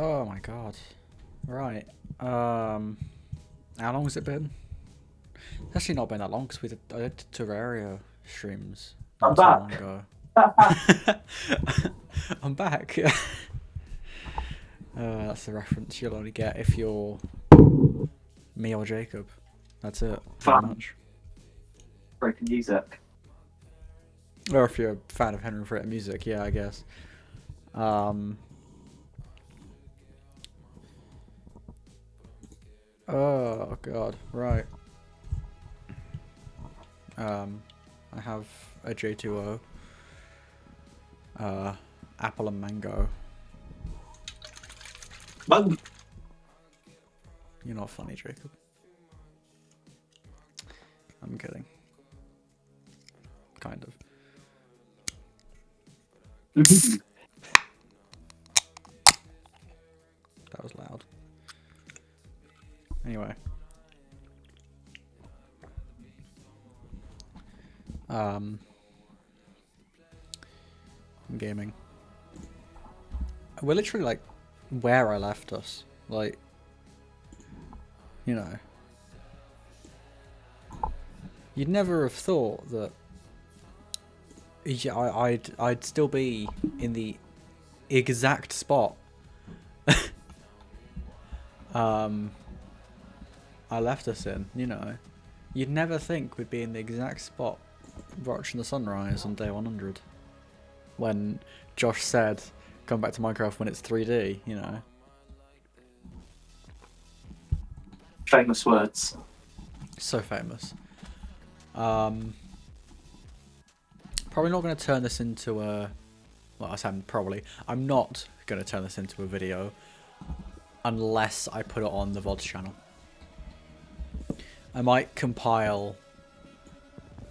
Oh my god. Right. How long has it been? It's actually not been that long because I did Terraria streams I'm not too long back. ago. I'm back. That's the reference you'll only get if you're me or Jacob. That's it, pretty Fun. much. Breaking music. Or if you're a fan of Henry Fritter music, yeah, I guess. Oh god, right. I have a J2O, apple and mango. Bug. You're not funny, Jacob. I'm kidding. Kind of. That was loud. Anyway. I'm gaming. We're literally like where I left us. Like, you know. You'd never have thought that I'd still be in the exact spot I left us in, you know. You'd never think we'd be in the exact spot watching the sunrise on day 100 when Josh said come back to Minecraft when it's 3D, you know. Famous words. So famous. Probably not going to turn this into a... Well, I said probably. I'm not going to turn this into a video unless I put it on the VODs channel. I might compile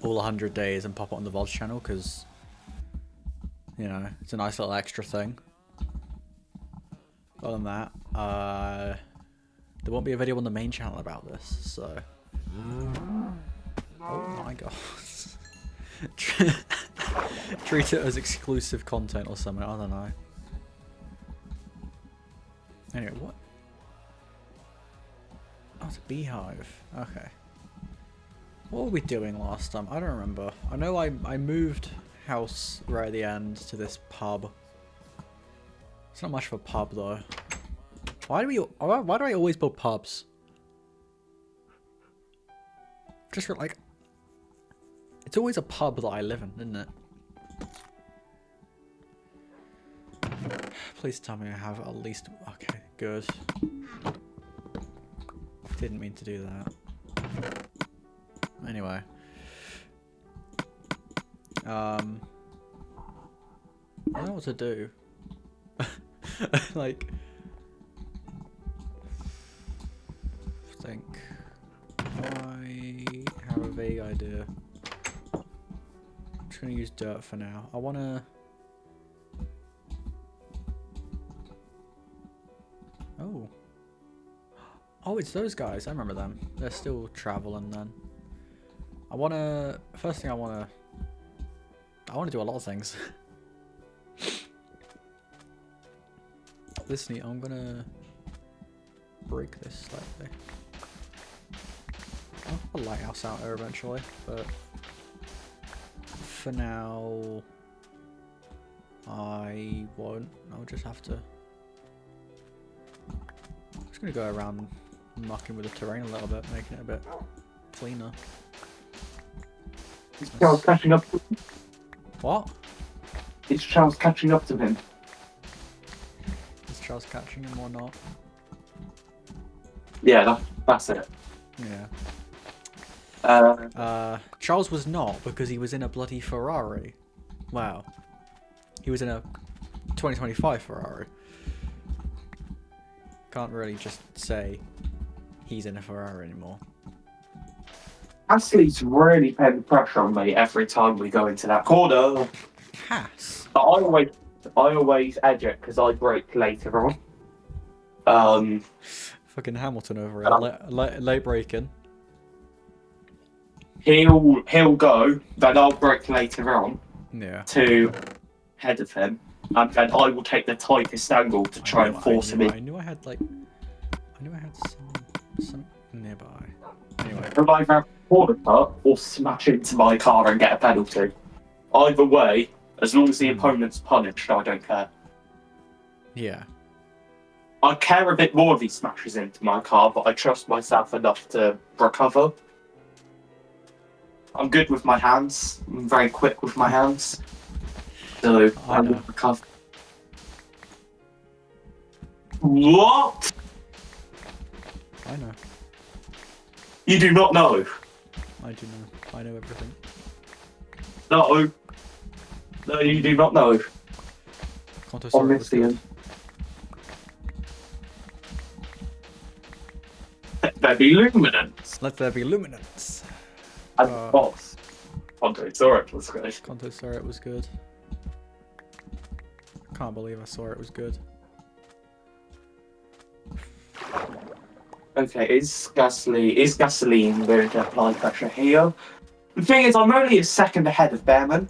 all 100 days and pop it on the VODs channel because, you know, it's a nice little extra thing. Other than that, there won't be a video on the main channel about this, so... Oh my god. Treat it as exclusive content or something, I don't know. Anyway, what? Oh, it's a beehive. Okay. What were we doing last time? I don't remember. I know I moved house right at the end to this pub. It's not much of a pub though. Why do I always build pubs? Just like... It's always a pub that I live in, isn't it? Please tell me I have at least... Okay, good. Didn't mean to do that. Anyway. I don't know what to do. Like... think. I have a vague idea. I'm just gonna use dirt for now. I wanna... Oh. Oh, it's those guys. I remember them. They're still traveling then. I wanna... First thing I wanna do a lot of things. Listen, I'm gonna break this slightly. I'll put a lighthouse out there eventually, but for now I won't. I'll just have to... I'm just gonna go around mucking with the terrain a little bit, making it a bit cleaner. Is Charles catching up? What? Is Charles catching up to him? Is Charles catching him or not? Yeah, that's it. Yeah. Uh, Charles was not, because he was in a bloody Ferrari. Wow. He was in a 2025 Ferrari. Can't really just say he's in a Ferrari anymore. Ashley's really putting pressure on me every time we go into that corner. Haas? But I always edge it because I break later on. Fucking Hamilton over here, late breaking. He'll go, then I'll break later on Yeah. to head of him. and then I will take the tightest angle to try and force him in. I knew I had some nearby. Anyway. He'll either have a corner cut or smash into my car and get a penalty. Either way, as long as the opponent's punished, I don't care. Yeah. I care a bit more if he smashes into my car, but I trust myself enough to recover. I'm good with my hands. I'm very quick with my hands. So I will recover. What? I know. You do not know? I do know. I know everything. No. No, you do not know. Omniscient. Let there be luminance. Let there be luminance. And boss. Contosaurus was good. Contosaurus was good. Can't believe I saw it was good. Okay, is gasoline going to apply pressure here? The thing is, I'm only a second ahead of Bearman,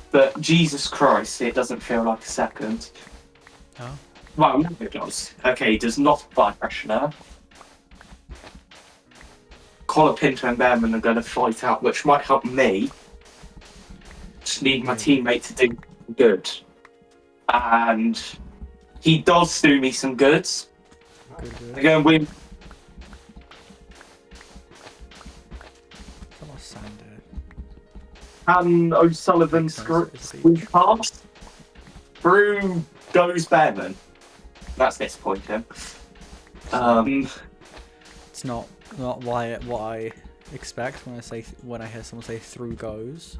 but Jesus Christ, it doesn't feel like a second. Oh. Well, no, it does. Okay, it does not apply pressure now. Colapinto and Bearman are going to fight out, which might help me. Just need my teammate to do good. And he does do me some goods. They're going to win. A lot of sand here. Can O'Sullivan squeeze past? Through goes Bearman. That's disappointing. It's not what I expect when I hear someone say through goes.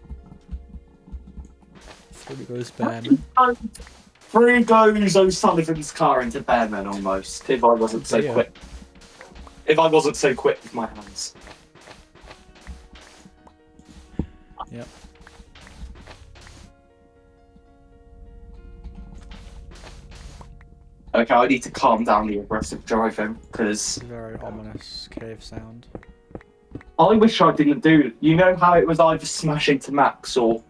Through goes Bearman. Through goes O'Sullivan's car into Bearman almost. If I wasn't so quick. If I wasn't so quick with my hands. Yep. Okay, I need to calm down the aggressive driving because very ominous cave sound. I wish I didn't do. You know how it was either smash into Max or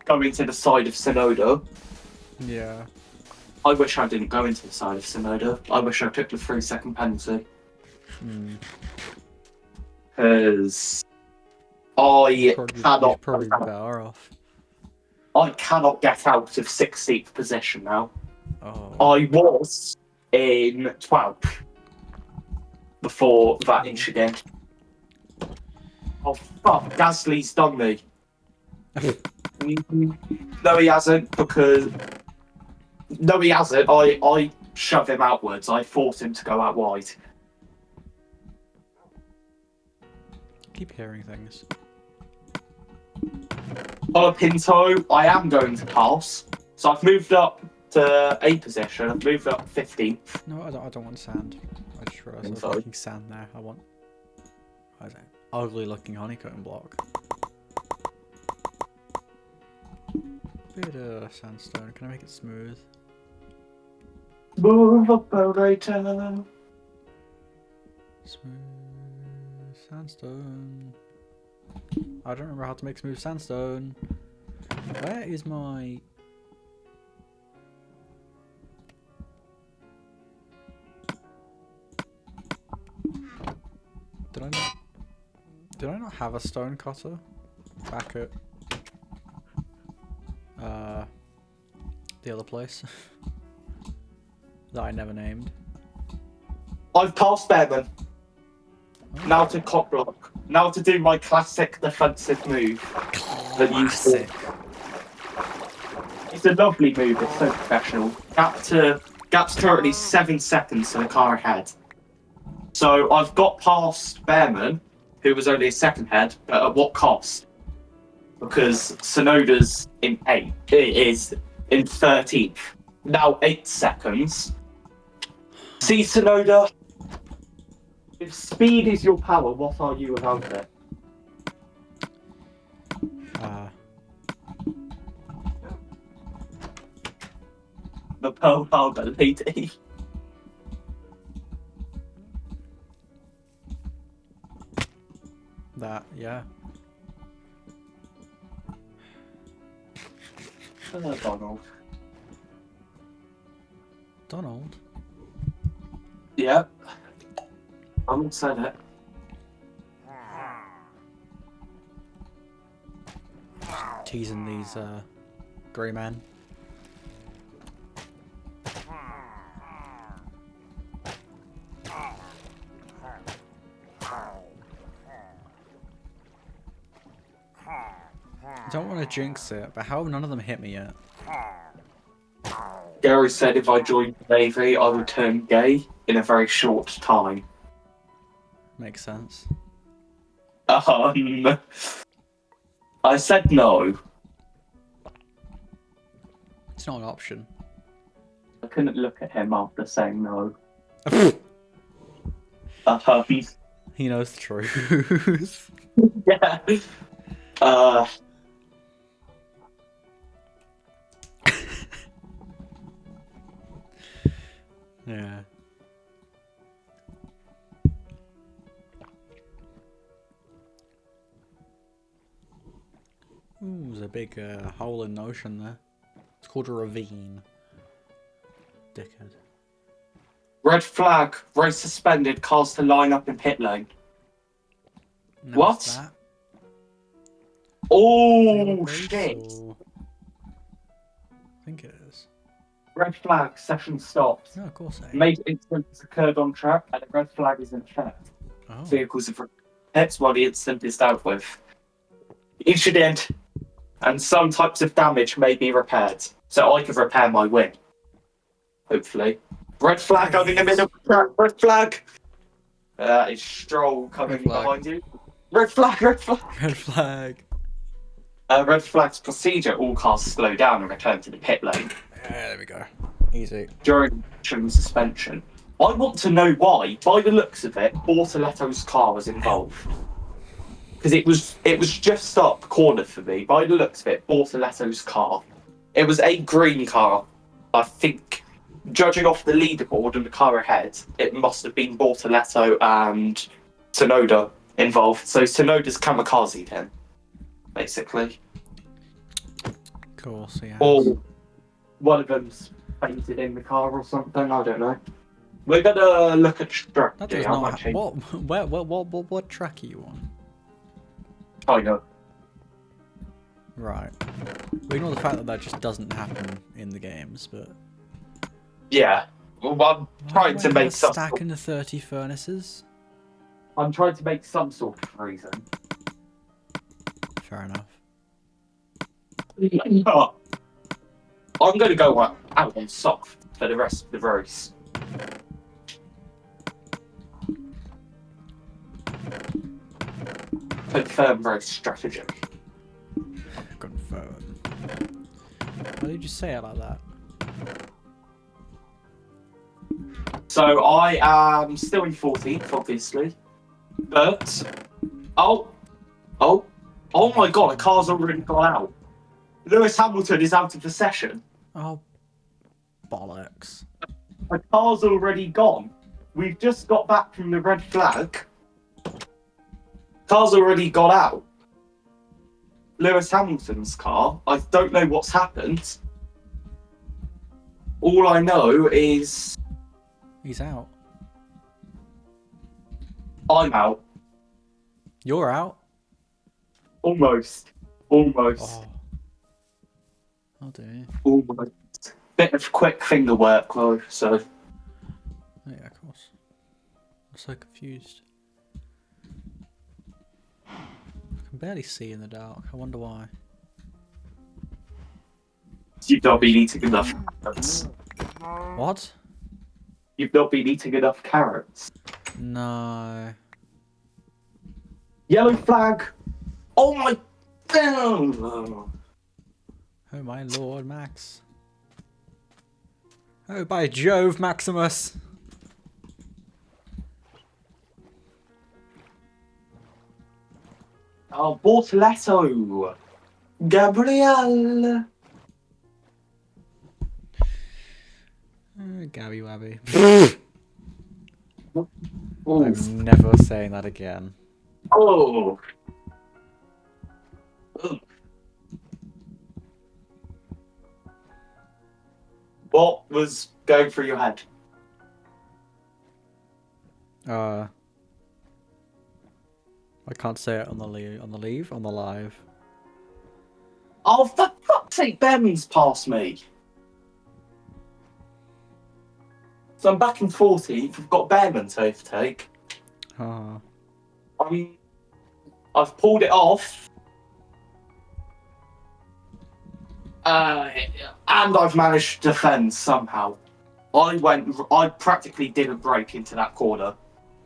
going to the side of Sonoda? Yeah. I wish I didn't go into the side of Sonoda. I wish I took the 3-second penalty. Because I cannot. Probably better off. I cannot get out of 16th position now. Oh. I was in 12th before that incident. Oh fuck! Gasly's done me. No, he hasn't. Because no, he hasn't. I shoved him outwards. I forced him to go out wide. Keep hearing things. Pinto, I am going to pass. So I've moved up to 8th position. I've moved up 15th. No, I don't want sand. I just realised I was making sand there. I want ugly looking honeycomb block. Bit of sandstone. Can I make it smooth? Smooth operator. Smooth sandstone. I don't remember how to make smooth sandstone. Where is my... Did I not have a stone cutter back at the other place that I never named? I've passed Bearman. Oh. Now to cock block. Now to do my classic defensive move. Classic. It's a lovely move. It's so professional. Gap's currently 7 seconds to the car ahead. So I've got past Bearman, who was only a second ahead, but at what cost? Because Sonoda's in 8th. It is in 13th. Now 8 seconds. See, Sonoda, if speed is your power, what are you without it? The Pearl Harbor lady. That, yeah. Donald. Donald. Yep. I won't say that. Teasing these grey men. I don't want to jinx it, but how have none of them hit me yet? Gary said if I joined the Navy, I would turn gay in a very short time. Makes sense. I said no. It's not an option. I couldn't look at him after saying no. He knows the truth. Yeah. Yeah. Ooh, there's a big hole in the ocean there. It's called a ravine. Dickhead. Red flag. Race suspended. Cars to line up in pit lane. Now What? what's that? Oh Base, shit! or... I think it is. Red flag. Session stopped. No, of course it ain't. Major incidents occurred on track, and a red flag is in effect. Oh. Vehicles have that's why the incident is dealt with. Incident, and some types of damage may be repaired, so I can repair my wing. Hopefully. Red flag There on he in the is. middle. Red flag. Is Stroll coming Red flag. behind you? Red flag. Red flag. Red flag. Red flag's procedure: all cars slow down and return to the pit lane Yeah, there we go. Easy. during suspension. I want to know why. By the looks of it, Bortoletto's car was involved. Because it was just up corner for me. By the looks of it, Bortoletto's car. It was a green car. I think, judging off the leaderboard and the car ahead, it must have been Bortoletto and Tsunoda involved. So Tsunoda's kamikazed him, basically. Cool, so yeah. Or one of them's painted in the car or something. I don't know. We're gonna look at That strategy. does I'm not actually what track are you on? China. Right. We ignore the fact that just doesn't happen in the games, but... Yeah. Well, I'm trying to make some. stack in the 30 furnaces? I'm trying to make some sort of reason. Fair enough. I'm going to go out on soft for the rest of the race. Confirm race strategy. Confirm. Why did you say it like that? So I am still in 14th, obviously. But oh my god, a car's already gone out. Lewis Hamilton is out of the session. Oh, bollocks. A car's already gone. We've just got back from the red flag. Car's already got out. Lewis Hamilton's car. I don't know what's happened. All I know is He's out. I'm out. You're out? Almost. Oh. Oh dear. Almost. Bit of quick finger work though, so. Oh, yeah, of course. I'm so confused. I can barely see in the dark. I wonder why. You've not been eating enough carrots. What? You've not been eating enough carrots. No. Yellow flag. Oh my. Oh. Oh my lord, Max. Oh, by Jove, Maximus. Oh, Bortoletto. Gabrielle. Gabby Wabby. Ooh. I'm never saying that again. Oh. Ugh. What was going through your head? I can't say it on the live. Oh, for fuck's sake, Bearman's past me. So I'm back in 14th. I've got Bearman to overtake. I've pulled it off. And I've managed to defend somehow. I practically didn't break into that corner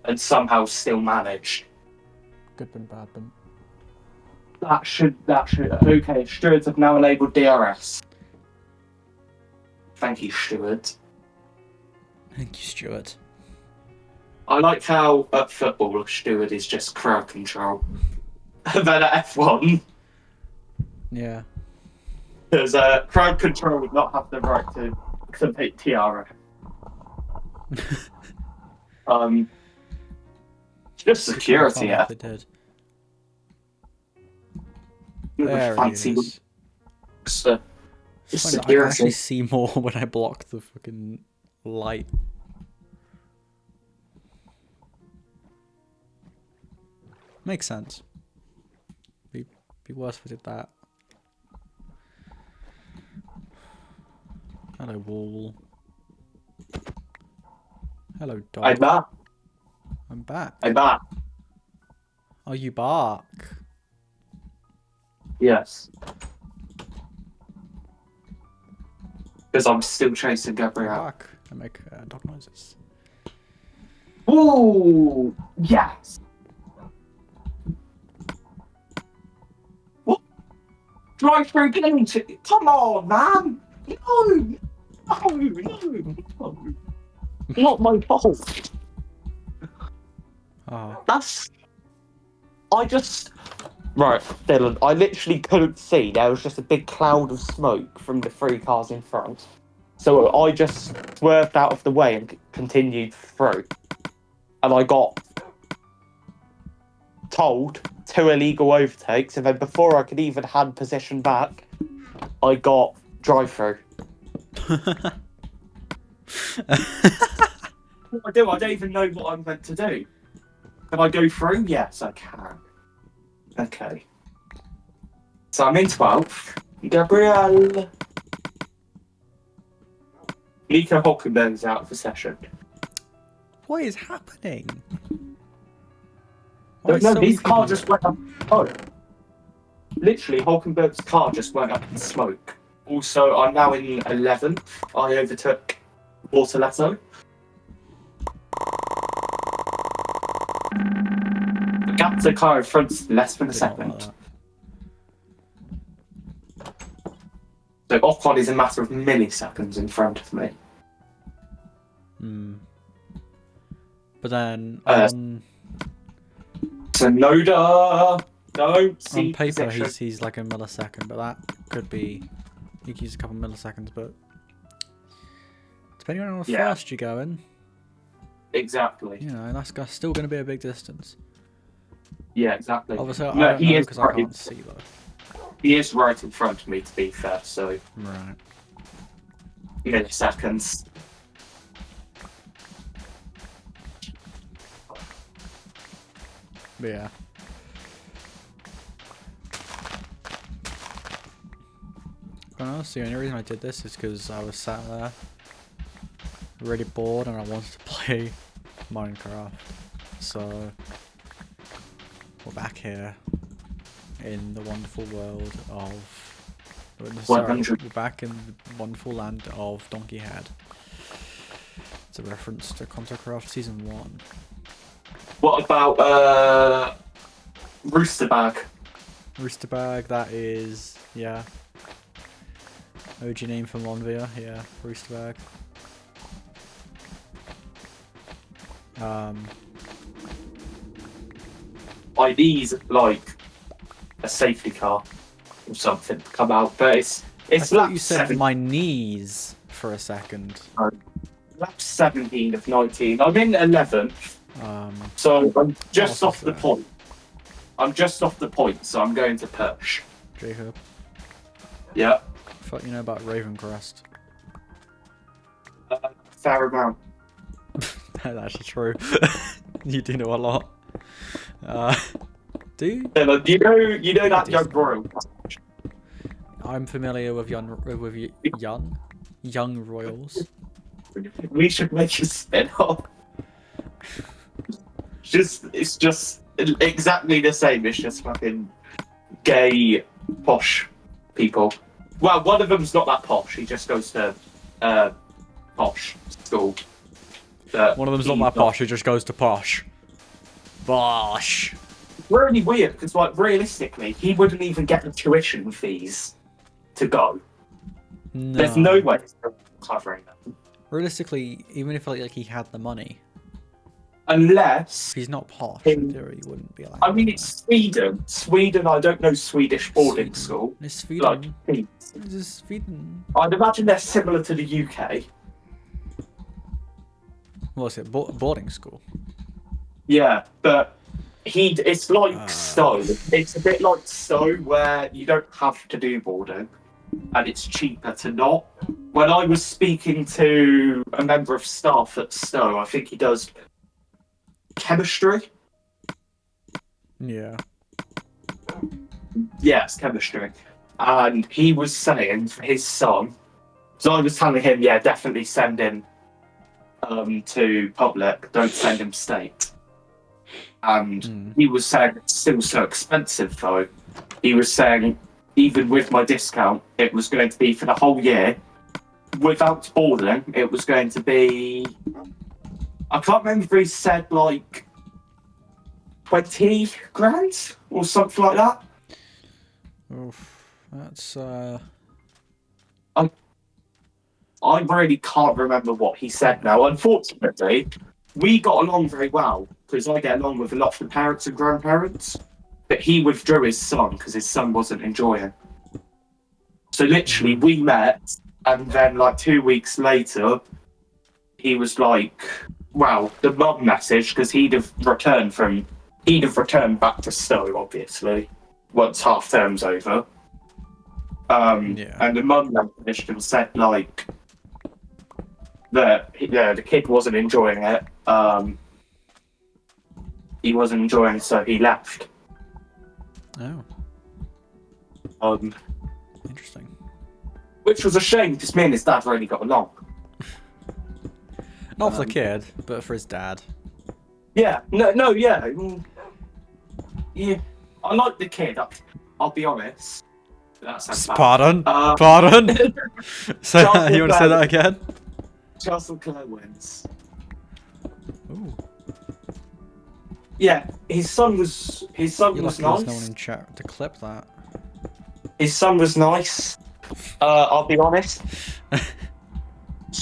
and somehow still managed. Good bin, bad bin. That should, okay, stewards have now enabled DRS. Thank you, Stewart. Thank you, Stuart. I like how at football, Stewart is just crowd control. And then at F1, Yeah. because crowd control would not have the right to make TRF. Just security, yeah. They did. With There fancy he is. just Funny that I can security. actually see more when I block the fucking light. Makes sense. Be worse if I did that. Hello, wall. Hello, dog. I'm back. I'm back. I'm back. Are you back? Yes. Because I'm still chasing You're Gabrielle. back. I make dog noises. Ooh, yes. What? Drive through game to... Come on, man. No. Not my fault. Oh. That's... Right, Dylan, I literally couldn't see. There was just a big cloud of smoke from the 3 cars in front. So I just swerved out of the way and continued through. And I got told 2 illegal overtakes, and then before I could even hand possession back, I got drive-through. What I do? I don't even know what I'm meant to do. Can I go through? Yes, I can. Okay. So I'm in 12th. Gabrielle. Nico Hulkenberg's out of the session. What is happening? No, is so many his car people- just went up in smoke. Literally, Hulkenberg's car just went up in smoke. Also, I'm now in 11th. I overtook Bortoletto. The gap to the car in front's less than a Did not second. like that. So Ocon is a matter of milliseconds in front of me. But then Uh, on Tsunoda, don't see paper position. he's like a millisecond, but that could be you could use a couple milliseconds, but depending on how Yeah. fast you're going, Exactly. you know, that's still going to be a big distance. Yeah, exactly. Obviously, I No, don't he know is because I right. can't see though. He is right in front of me, to be fair, so Right. milliseconds. But yeah. The only reason I did this is because I was sat there really bored and I wanted to play Minecraft. So we're back here in the wonderful world of... Sorry, 100. we're back in the wonderful land of Donkey Head. It's a reference to Contracraft Season 1. What about Roosterbag? Roosterbag, that is... yeah. OG name for Monvia, yeah, Roosterbag. I need like a safety car or something to come out, but it's I thought lap you said 7, my knees for a second. lap 17 of 19. I'm in 11th, so I'm just Oh, off the fair. point. I'm just off the point, so I'm going to push. Jacob, Yeah. what you know about Ravencrest? fair amount. That's actually true. You do know a lot. Do you? Yeah, like, you know that young Decent. royal. I'm familiar with young royals. We should make a spin-off. It's just exactly the same. It's just fucking gay, posh people. Well, one of them's not that posh. He just goes to posh school. But One of them's not he's that posh. He just goes to posh. Bosh. Really weird because, like, realistically, he wouldn't even get the tuition fees to go. No. There's no way he's covering them. Realistically, even if like he had the money, Unless if he's not posh, In- in theory, he wouldn't be allowed. I mean, it's Sweden. Sweden, I don't know Swedish boarding school. It's Like, Sweden. It's Sweden. I'd imagine they're similar to the UK. What's it? Boarding school. Yeah, but it's like Stowe. It's a bit like Stowe where you don't have to do boarding and it's cheaper to not. When I was speaking to a member of staff at Stowe, I think he does chemistry. Yeah. Yes, chemistry. And he was saying for his son, so I was telling him, yeah, definitely send him to public, don't send him state. And he was saying it's still so expensive though. He was saying even with my discount, it was going to be for the whole year. Without boarding, it was going to be, I can't remember if he said like 20 grand or something like that. Oof. That's I really can't remember what he said now. Unfortunately, we got along very well because I get along with a lot of the parents and grandparents. But he withdrew his son because his son wasn't enjoying. So literally, we met, and then like 2 weeks later, he was like, "Well, the mum messaged because he'd have returned back to Stowe, obviously, once half term's over." And the mum messaged and said like that the kid wasn't enjoying it. He wasn't enjoying it, so he left. Oh. Interesting. Which was a shame because me and his dad really got along. Not for the kid, but for his dad. Yeah, no, yeah. Yeah, I like the kid. I'll be honest. That sounds bad. Pardon? Pardon? So you want to say that again? Chelsea Clare wins. Ooh. Yeah, his son was You're lucky nice. there's no one in chat to clip that. His son was nice. I'll be honest.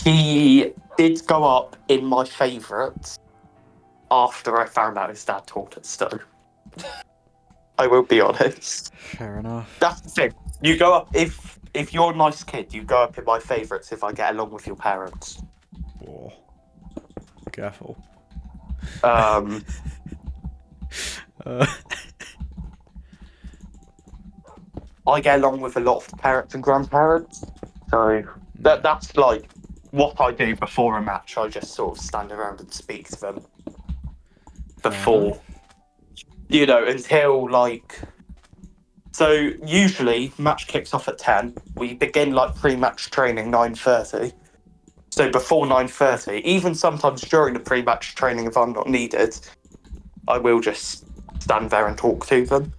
He did go up in my favourites after I found out his dad taught at Stowe. I will be honest. Fair enough. That's the thing. You go up if you're a nice kid. You go up in my favourites if I get along with your parents. Whoa. Careful. I get along with a lot of the parents and grandparents, so that's like what I do before a match. I just sort of stand around and speak to them before, until like. So usually match kicks off at 10. We begin like pre-match training 9:30. So before 9:30, even sometimes during the pre-match training, if I'm not needed, I will just stand there and talk to them.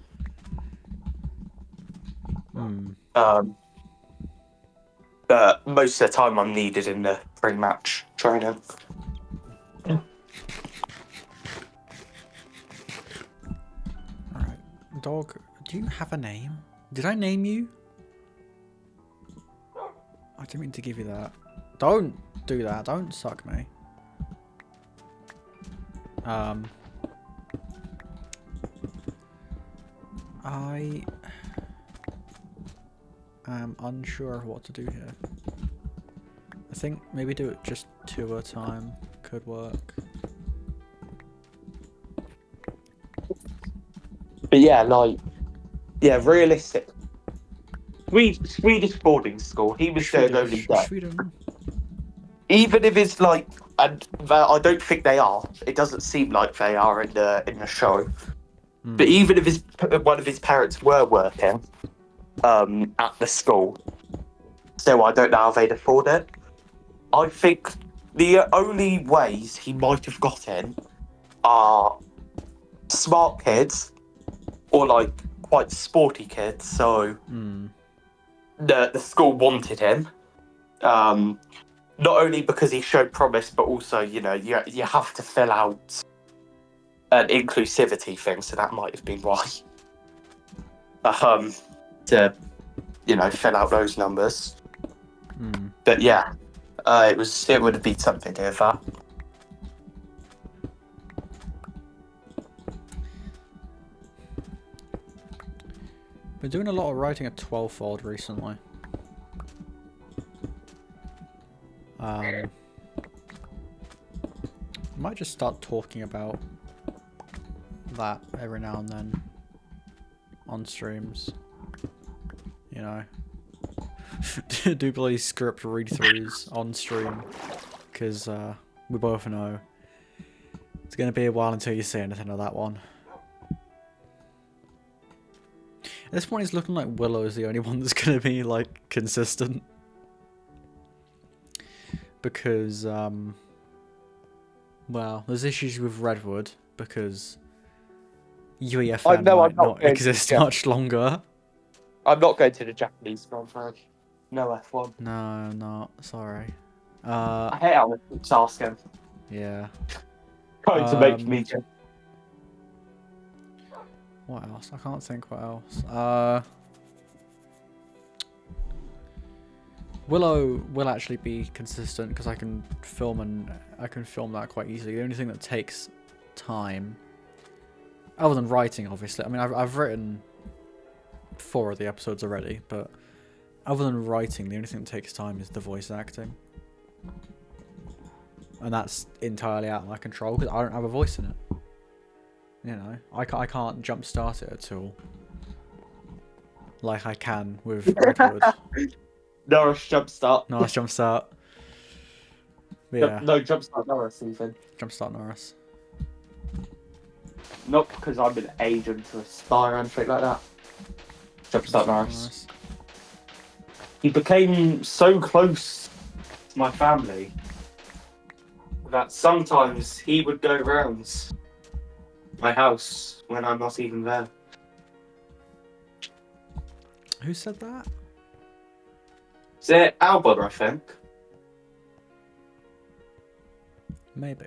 But most of the time I'm needed in the pre-match training. Alright. Dog, do you have a name? Did I name you? I didn't mean to give you that. Don't do that. Don't suck me. I am unsure what to do here. I think maybe do it just 2 at a time could work. But realistic. Swedish boarding school. He was doing only day. Sweden. even if it's like, and I don't think they are. It doesn't seem like they are in the show. But even if one of his parents were working at the school, so I don't know how they'd afford it. I think the only ways he might have got in are smart kids or like quite sporty kids. So the school wanted him. Not only because he showed promise, but also, you have to fill out an inclusivity thing, so that might have been why. To, fill out those numbers. But yeah, it would have been something to do with that. Been doing a lot of writing a 12-fold recently. I might just start talking about that every now and then on streams. Do bloody script read-throughs on stream, because we both know it's going to be a while until you see anything of that one. At this point, it's looking like Willow is the only one that's going to be, like, consistent. Because, well, there's issues with Redwood, because UEFN might not exist much longer. I'm not going to the Japanese conference. No F1. No, I'm not. Sorry. I hate how it's asking. Yeah. Trying to make me go. What else? I can't think what else. Willow will actually be consistent because I can film that quite easily. The only thing that takes time, other than writing, obviously. I mean, I've written 4 of the episodes already, but other than writing, the only thing that takes time is the voice acting, and that's entirely out of my control because I don't have a voice in it. I can't jumpstart it at all, like I can with Redwood. Norris jumpstart. Nice jumpstart. Yeah. No jumpstart Norris, even. Jumpstart Norris. Not because I'm an agent for a spy or anything like that. Jumpstart Norris. He became so close to my family that sometimes he would go round my house when I'm not even there. Who said that? Is it Albert, I think? Maybe.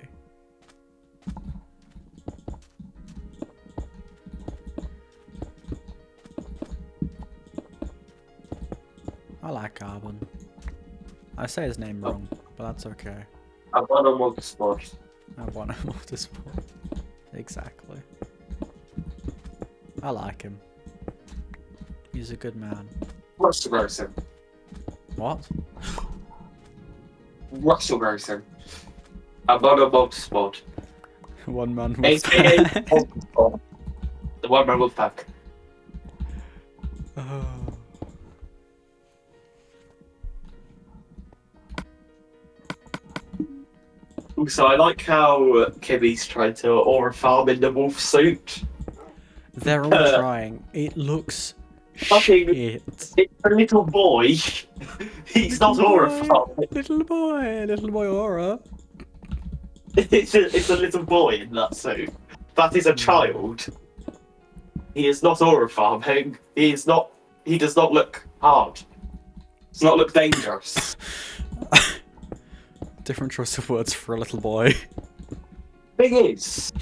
I like Carbon. I say his name wrong, but that's okay. I've won on Motorsport. I want a Motorsport. Exactly. I like him. He's a good man. Russell Racing. What? Russell Racing. I've won on Motorsport. One man AKA Wolfpack. Motorsport. The one man Wolfpack. Oh. Also, I like how Kimmy's tried to aura farm in the wolf suit. They're all trying. It looks Fucking- shit. It's a little boy. He's not aura farming. Little boy aura. It's a little boy in that suit. That is a child. He is not aura farming. He does not look hard. Does not look dangerous. Different choice of words for a little boy. Thing is,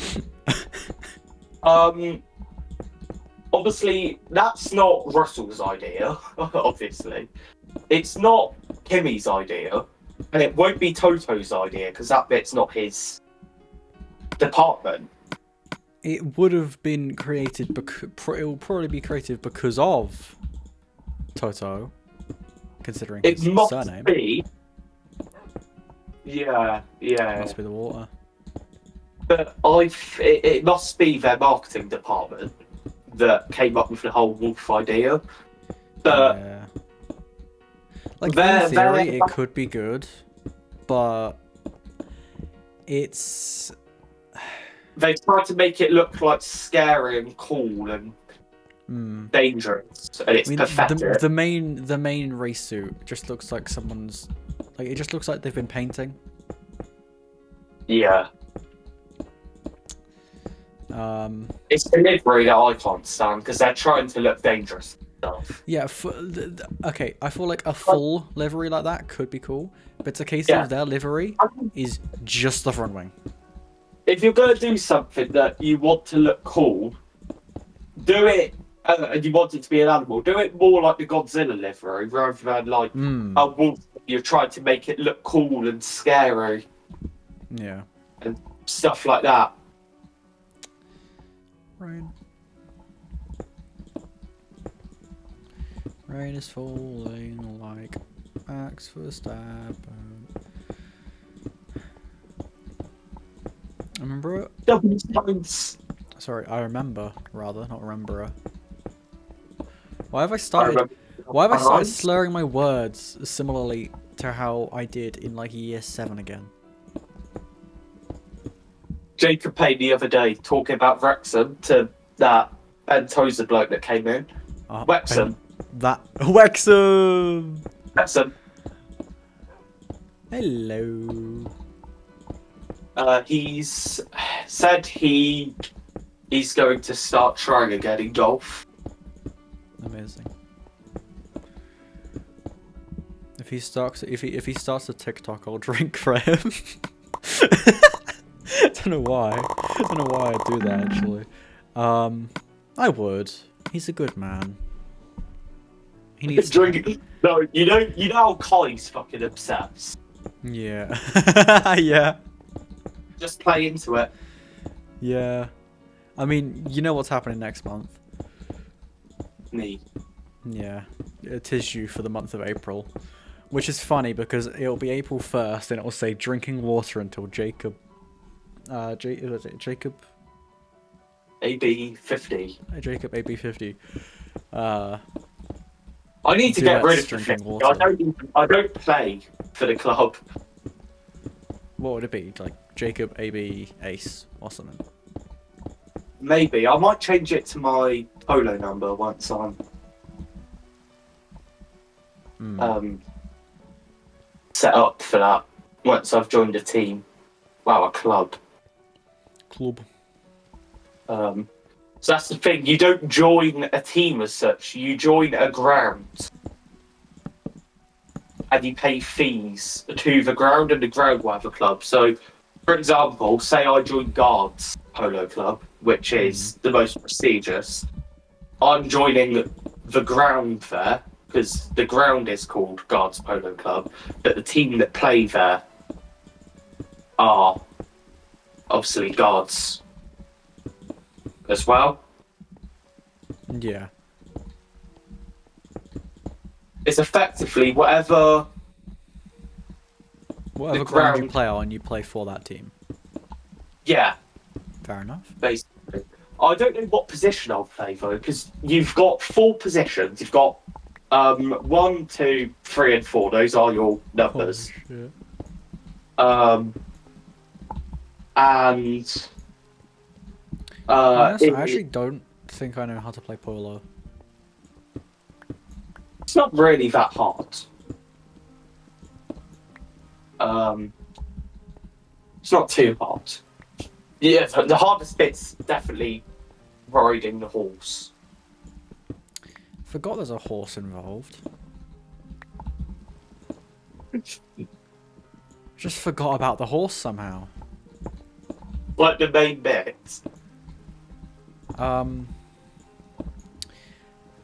obviously that's not Russell's idea. Obviously, it's not Kimmy's idea, and it won't be Toto's idea because that bit's not his department. It would have been created it will probably be created because of Toto, considering his It must surname. be. Yeah. Must be the water. But it must be their marketing department that came up with the whole wolf idea. But Yeah. Like They're- in theory, they're- it could be good, but it's They tried to make it look like scary and cool and dangerous, and it's pathetic. the main race suit just looks like someone's like it just looks like they've been painting. Yeah. It's the livery that I can't stand because they're trying to look dangerous and stuff. Yeah, okay, I feel like a full livery like that could be cool, but it's a case of their livery is just the front wing. If you're going to do something that you want to look cool, do it, and you want it to be an animal, do it more like the Godzilla livery rather than like a wolf. You're trying to make it look cool and scary. Yeah. And stuff like that. Rain. Rain is falling like axe for stab. Remember it? Double stones. Sorry, I remember, rather, not remember. Why have I started slurring my words similarly to how I did in like year 7 again? Jacob paid the other day talking about Wrexham to that Ben Tozer bloke that came in. Wrexham. Wrexham! Wrexham. Hello. He's said he's going to start trying again in golf. Amazing. If he starts a TikTok, I'll drink for him. I don't know why. I don't know why I do that actually. I would. He's a good man. He needs drinking. No, you know how Kylie's fucking obsessed. Yeah. Yeah. Just play into it. Yeah. I mean, you know what's happening next month. Me. Yeah. It is you for the month of April. Which is funny because it'll be April 1st and it'll say drinking water until Jacob... Jacob? AB50. Jacob AB50. I need to get rid of drinking 50. water. I don't play for the club. What would it be? Like Jacob AB Ace or something? Maybe. I might change it to my polo number once I'm set up for that. Once I've joined a team. Wow, a club. So that's the thing. You don't join a team as such. You join a ground. And you pay fees to the ground, and the ground will have a club. So, for example, say I join Guards Polo Club, which is the most prestigious. I'm joining the ground there, because the ground is called Guards Polo Club, but the team that play there are obviously Guards as well. Yeah. It's effectively whatever ground you play on, you play for that team. Yeah. Fair enough. Basically. I don't know what position I'll play though, because you've got 4 positions. You've got 1, 2, 3, and 4. Those are your numbers. Oh, And I actually don't think I know how to play polo. it's not really that hard. It's not too hard. Yeah, the hardest bit's definitely riding the horse. Forgot there's a horse involved. Just forgot about the horse somehow. Like the main bit.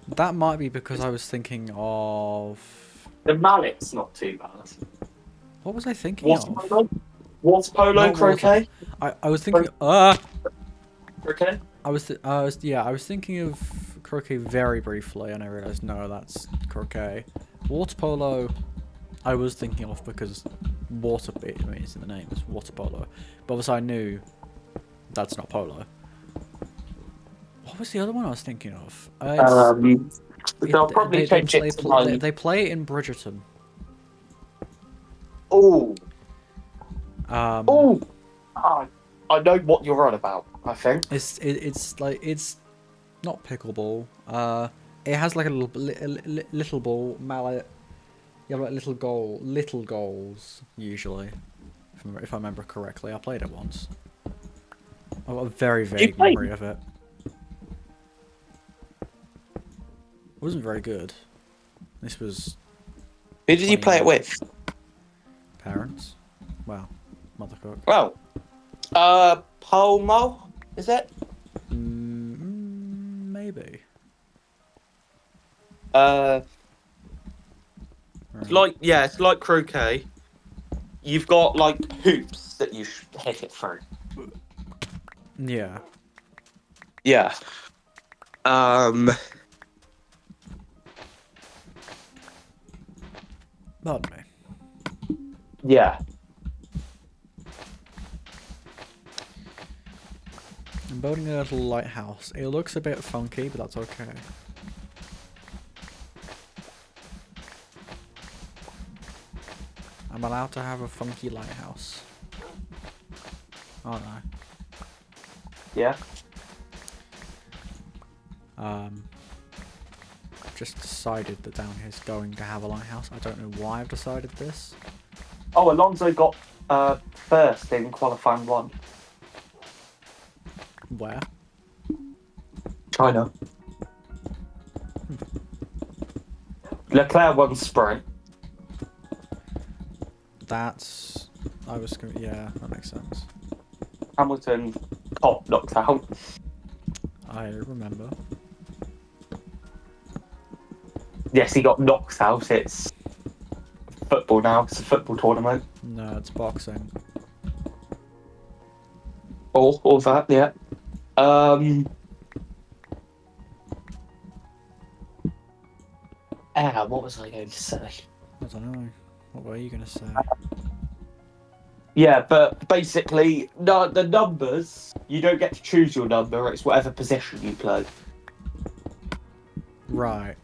That might be because I was thinking of... The mallet's not too bad. What was I thinking of? Water polo, Not croquet? I was thinking... Croquet? I was thinking of croquet very briefly, and I realised, no, that's croquet. Water polo, I was thinking of because water, I mean, it's in the name, it's water polo. But obviously I knew that's not polo. What was the other one I was thinking of? They'll probably change it to they play it in Bridgerton. Oh, Oh, I know what you're on about. I think. It's not pickleball. It has like a little ball mallet. You have like little goals usually. If I remember correctly, I played it once. I've got a very You vague played? memory of it. It wasn't very good. This was Who did you play it 20 with? parents. Well, mother cook. Oh, Pomo, is it? Maybe. Right. It's like croquet. You've got like hoops that you hit it through. Yeah. Yeah. Pardon me. Yeah. I'm building a little lighthouse. It looks a bit funky, but that's okay. I'm allowed to have a funky lighthouse. Aren't I? Yeah. Just decided that down here's going to have a lighthouse. I don't know why I've decided this. Oh, Alonso got first in qualifying 1. Where? China. Leclerc won sprint. That's... I was going... Yeah, that makes sense. Hamilton top knocked out. I remember. Yes, he got knocked out. It's football now. It's a football tournament. No, it's boxing. All that, yeah. What was I going to say? I don't know. What were you going to say? Yeah, but basically, no, the numbers, you don't get to choose your number, it's whatever position you play. Right.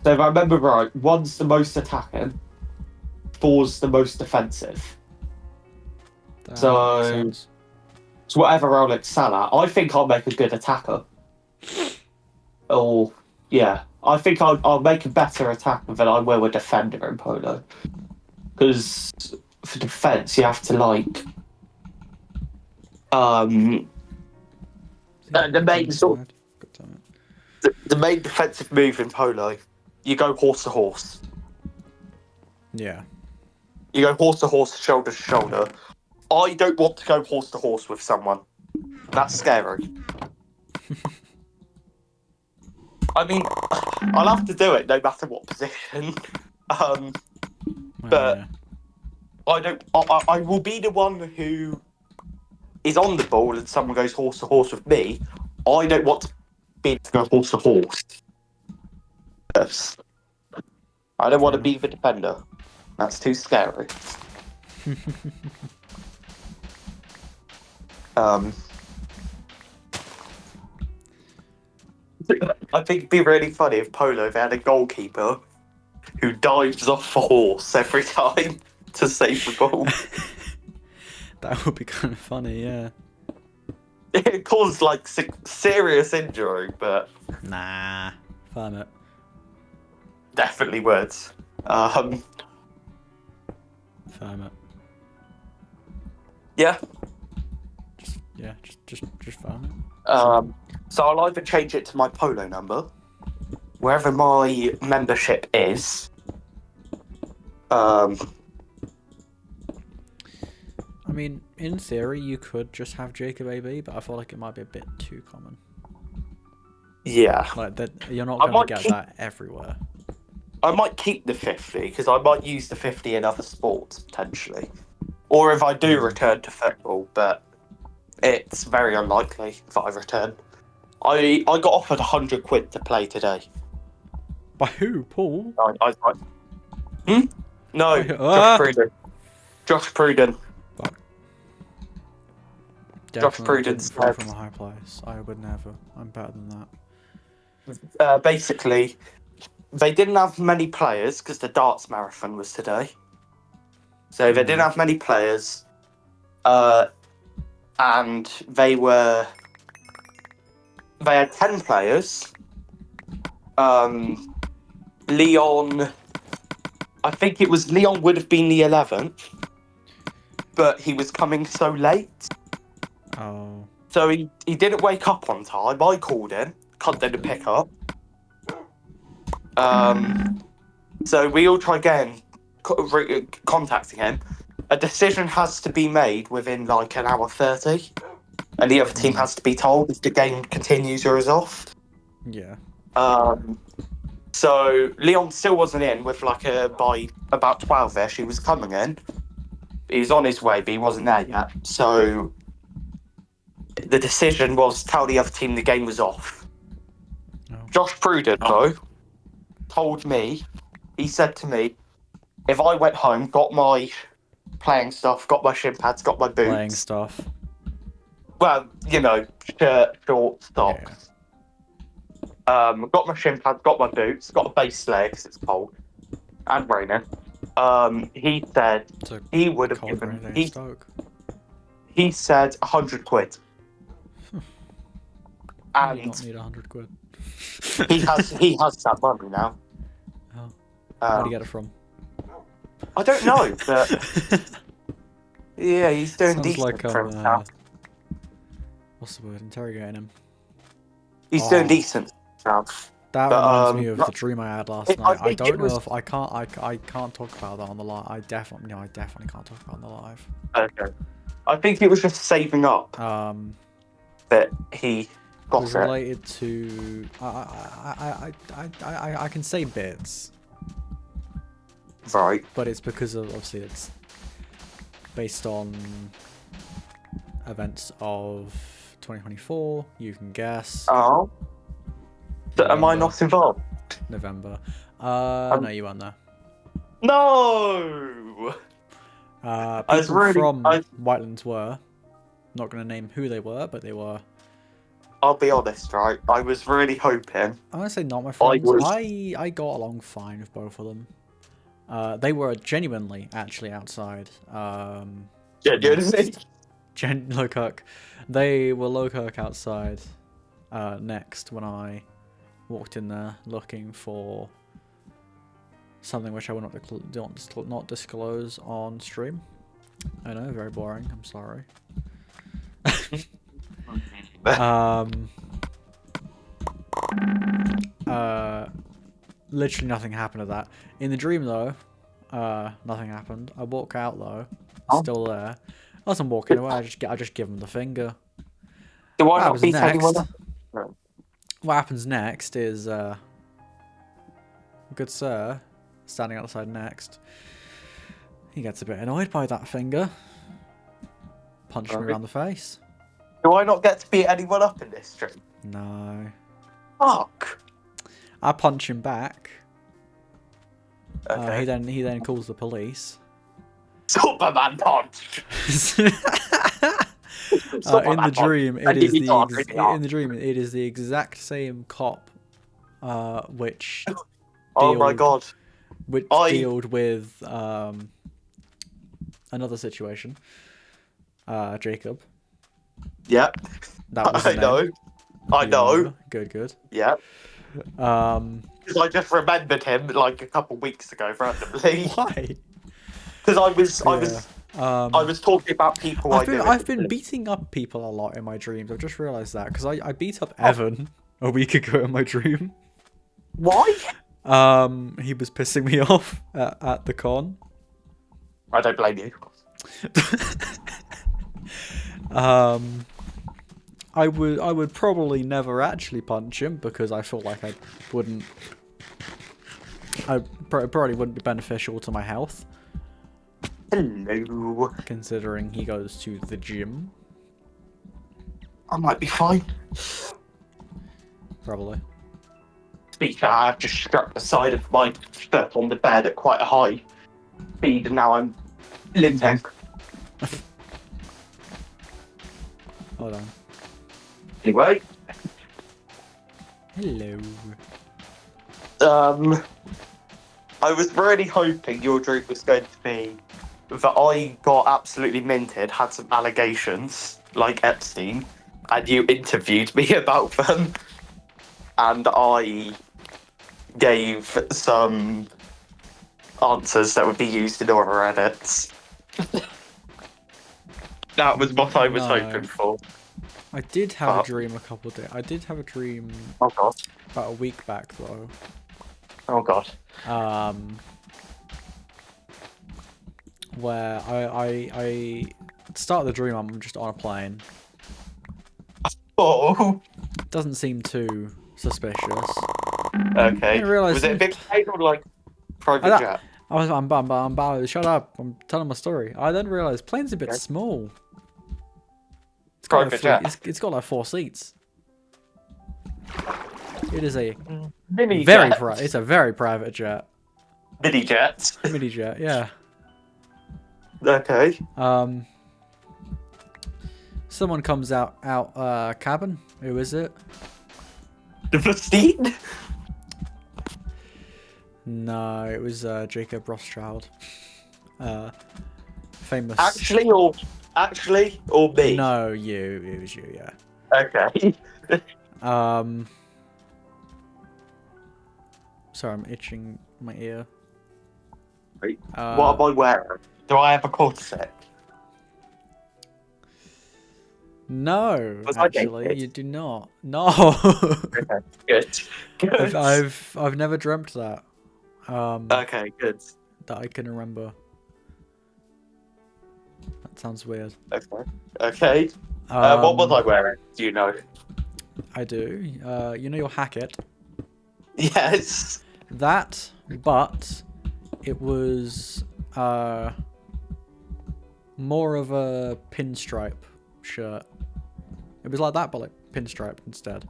So if I remember right, 1's the most attacking, 4's the most defensive. That So- makes sense. It's whatever I'll excel at. I think I'll make a good attacker. Or, yeah, I think I'll make a better attacker than I will a defender in Polo. Because for defence, you have to, like... the main sort God damn it. the main defensive move in Polo, you go horse to horse. Yeah. You go horse to horse, shoulder to shoulder. I don't want to go horse to horse with someone. That's scary. I mean, I'll have to do it no matter what position. Well, But- yeah. I don't. I will be the one who is on the ball and someone goes horse to horse with me. I don't want to be to go horse to horse. Yes. I don't want to be the defender. That's too scary. I think it'd be really funny if Polo they had a goalkeeper who dives off a horse every time to save the ball. That would be kind of funny, yeah. It caused like serious injury, but Nah. Firm it. definitely would. Firm it. Yeah. Just firm it. So I'll either change it to my Polo number, wherever my membership is. I mean, in theory, you could just have Jacob AB, but I feel like it might be a bit too common. Yeah. Like that, you're not I going might to get keep- that everywhere. I might keep the 50 because I might use the 50 in other sports potentially, or if I do return to football, but it's very unlikely that I return. I got offered £100 to play today. By who? Paul? No, Ah! Josh Pruden. Josh Pruden. Definitely Prudence didn't fall said- from a high place. I would never. I'm better than that. Basically, they didn't have many players because the darts marathon was today. So they didn't have many players. And they had 10 players. Leon, I think it was Leon would have been the 11th, but he was coming so late. Oh. So he didn't wake up on time. I called him, didn't pick up. So we all tried again, contacting him. A decision has to be made within like an hour 30, and the other team has to be told if the game continues or is off. Yeah. So Leon still wasn't in with by about 12ish. He was coming in. He was on his way, but he wasn't there yet. So the decision was tell the other team the game was off. Oh. Josh Pruden, though, told me, he said to me, if I went home, got my playing stuff, got my shin pads, got my boots. Playing stuff. Well, shirt, shorts, socks. Got my shin pads, got my boots, got a base layer because it's cold and raining. He said he would have given. He said 100 quid. And you don't need 100 quid. he has that money now. Oh. Where'd he get it from? I don't know, but yeah, he's doing Sounds decent like for himself. What's the word? Interrogating him. He's doing decent stuff. That reminds me of the dream I had last night. I don't know if I can't talk about that on the live. I definitely can't talk about it on the live. Okay. I think it was just saving up. That he got was related to. I can say bits. Right. But it's because of obviously it's based on events of 2024. You can guess. Oh. So am I not involved? November. No, you weren't there. No. People from Whitelands were. Not going to name who they were, but they were. I'll be honest, right? I was really hoping. I'm going to say not my friends. I got along fine with both of them. They were genuinely actually outside. Genuinely? Lowkirk. They were Lowkirk outside next when I walked in there looking for something which I will not disclose on stream. I know, very boring. I'm sorry. Literally nothing happened to that. In the dream though, nothing happened. I walk out though, still there. I wasn't walking away. I just give him the finger. Do I not beat anyone up? What happens next is, good sir, standing outside next. He gets a bit annoyed by that finger. Punches me around the face. Do I not get to beat anyone up in this stream? No. Fuck. I punch him back. Okay. He then calls the police. Superman punch. In the dream, it is the exact same cop, which. Oh my god. Which dealt with another situation. Jacob. Yep. That was I know. I know. Good. Yep. Because I just remembered him like a couple weeks ago randomly. Why? Because I was talking about people I've been beating up people a lot in my dreams. I've just realised that because I beat up Evan a week ago in my dream. Why? He was pissing me off at the con. I don't blame you. I would probably never actually punch him because I feel like I probably wouldn't be beneficial to my health. Hello. Considering he goes to the gym. I might be fine. Probably. Speaker, I've just struck the side of my foot on the bed at quite a high speed and now I'm limping. Hold on. Anyway. Hello. I was really hoping your dream was going to be that I got absolutely minted, had some allegations, like Epstein, and you interviewed me about them, and I gave some answers that would be used in other edits. That was what I was No. hoping for. I did have a Oh. dream a couple of days. I did have a dream Oh god. about a week back though. Oh god. Where I start the dream. I'm just on a plane. Oh. Doesn't seem too suspicious. Okay. didn't realise Was it a big plane or like private I- jet? I'm shut up. I'm telling my story. I then realised plane's a bit Okay. small. It's got, Private like jet. it's got like 4 seats. It is a Mini very jet. it's a very private jet. Mini jet. Mini jet, yeah. Okay. Someone comes out cabin. Who is it? The Vestine? No, it was Jacob Rothschild. Famous. Actually or me? No, you. It was you, yeah. Okay. Sorry, I'm itching my ear. Right. What am I wearing? Do I have a corset? No, Was I actually, naked? you do not. No. Okay. Good. Good. I've never dreamt that. Okay, good. That I can remember. That sounds weird. Okay. Okay. What was I wearing? Do you know? I do. You know your Hackett. Yes. That, but it was more of a pinstripe shirt. It was like that, but like pinstriped instead.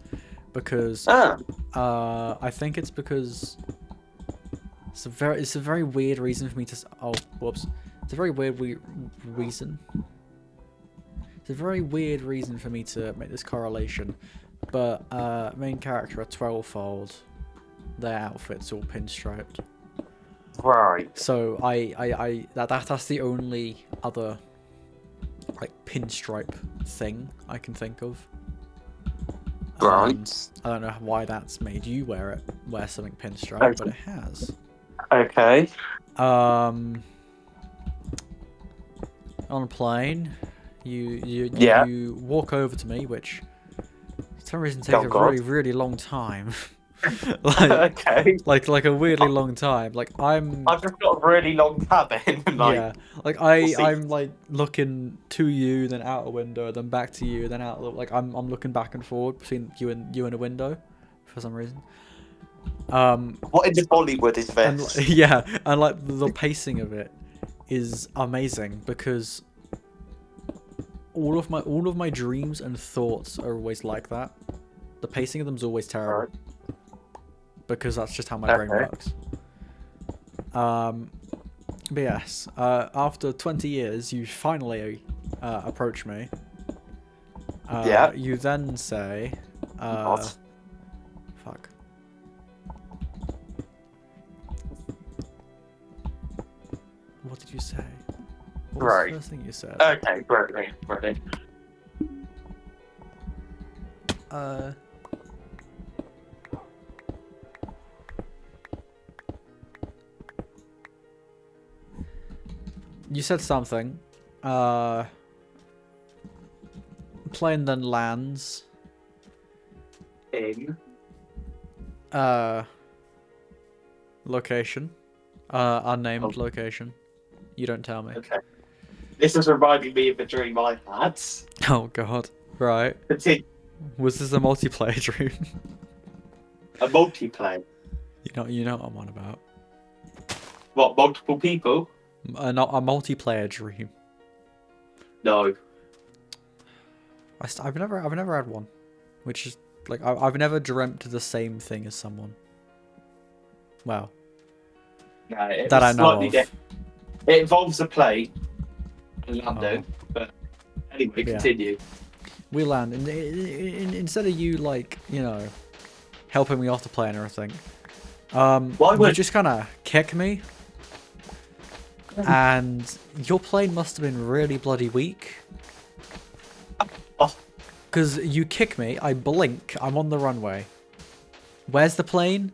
Because Ah. I think it's because it's a very weird reason for me to. Oh, whoops! It's a very weird reason. It's a very weird reason for me to make this correlation. But main character are 12-fold. Their outfits all pinstriped. Right. So that's the only other like pinstripe thing I can think of. Right. I don't know why that's made you wear something pinstripe, Okay. but it has. Okay. On a plane, you Yeah. you walk over to me, which for some reason takes Oh, a God. really long time. like Okay. like a weirdly long time. Like I'm I've just got a really long cabin. Like, yeah, like we'll see. I'm like looking to you, then out a window, then back to you, then out. Like I'm looking back and forward between you and a window, for some reason. What in Bollywood is And this? yeah, and like the pacing of it is amazing because all of my dreams and thoughts are always like that. The pacing of them's always terrible because that's just how my brain Okay. works. But yes, after 20 years, you finally approach me. Yeah. You then say, What? fuck. What did you say? What was Right. the first thing you said? Okay, great. You said something. Plane then lands. In. Location. Unnamed Oh. location. You don't tell me. Okay. This is reminding me of a dream I had. Oh god. Right. Continue. Was this a multiplayer dream? A multiplayer. You know what I'm on about. What, multiple people? Not a multiplayer dream. No. I've never had one, which is like I've never dreamt the same thing as someone. Wow. No, it That was I know slightly of. different. It involves a plane in London, Oh. but anyway, Yeah. continue. We land, and instead of you like helping me off the plane or anything, Why you would- just kind of kick me. And your plane must have been really bloody weak. Oh. Because you kick me, I blink, I'm on the runway. Where's the plane?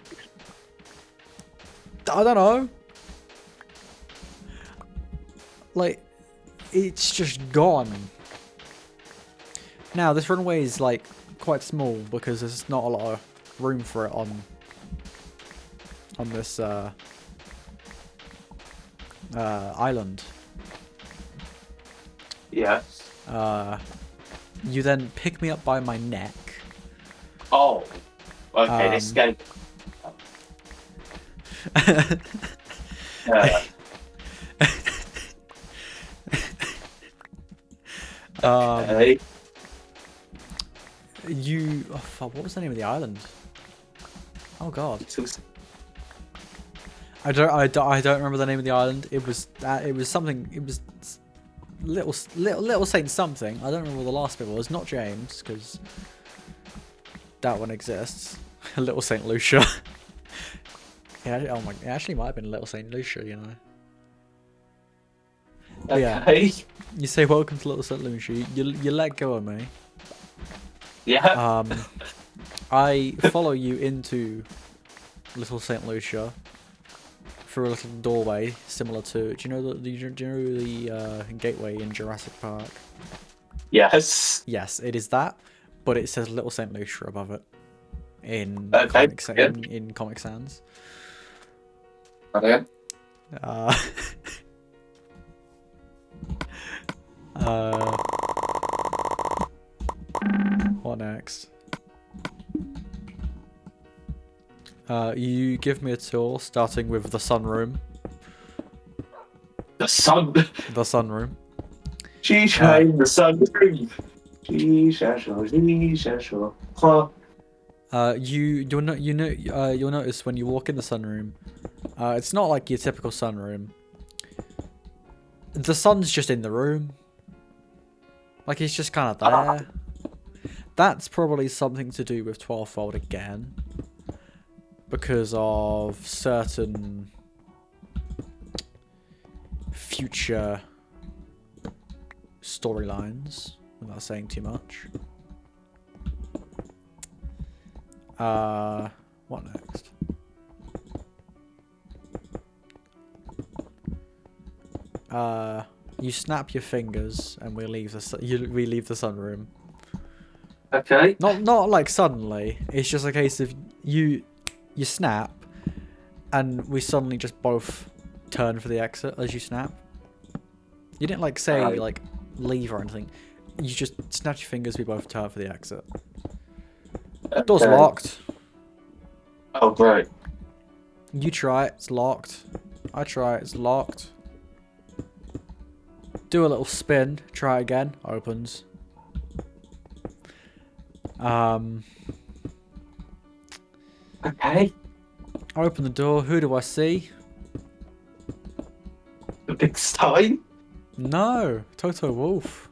I don't know. Like, it's just gone. Now, this runway is, like, quite small because there's not a lot of room for it on this, island. Yes. You then pick me up by my neck. Oh. Okay, this game. Okay. You... Oh, fuck, what was the name of the island? Oh god. I don't remember the name of the island. It was something. It was little Saint something. I don't remember what the last bit was. Not James, because that one exists. Little Saint Lucia. Yeah. Oh my. It actually might have been Little Saint Lucia. You know. But yeah. Okay. You say welcome to Little Saint Lucia. You let go of me. Yeah. I follow you into Little Saint Lucia through a little doorway similar to. Do you know the gateway in Jurassic Park? Yes. Yes, it is that, but it says Little Saint Lucia above it in Okay, in Comic Sans. Okay. What next? You give me a tour, starting with the sunroom. The sun. The sunroom. Shisha in the sun. Shisha. Huh. You'll notice when you walk in the sunroom, it's not like your typical sunroom. The sun's just in the room. Like, it's just kind of there. That's probably something to do with 12-fold again. Because of certain future storylines, without saying too much. What next? You snap your fingers and we leave the sunroom. Okay. Not like suddenly. It's just a case of you snap, and we suddenly just both turn for the exit as you snap. You didn't like say like leave or anything. You just snap your fingers. We both turn for the exit. Door's locked. Oh, great. You try it. It's locked. I try it. It's locked. Do a little spin. Try again. Opens. Okay. I open the door. Who do I see? The big stein. No, Toto Wolf.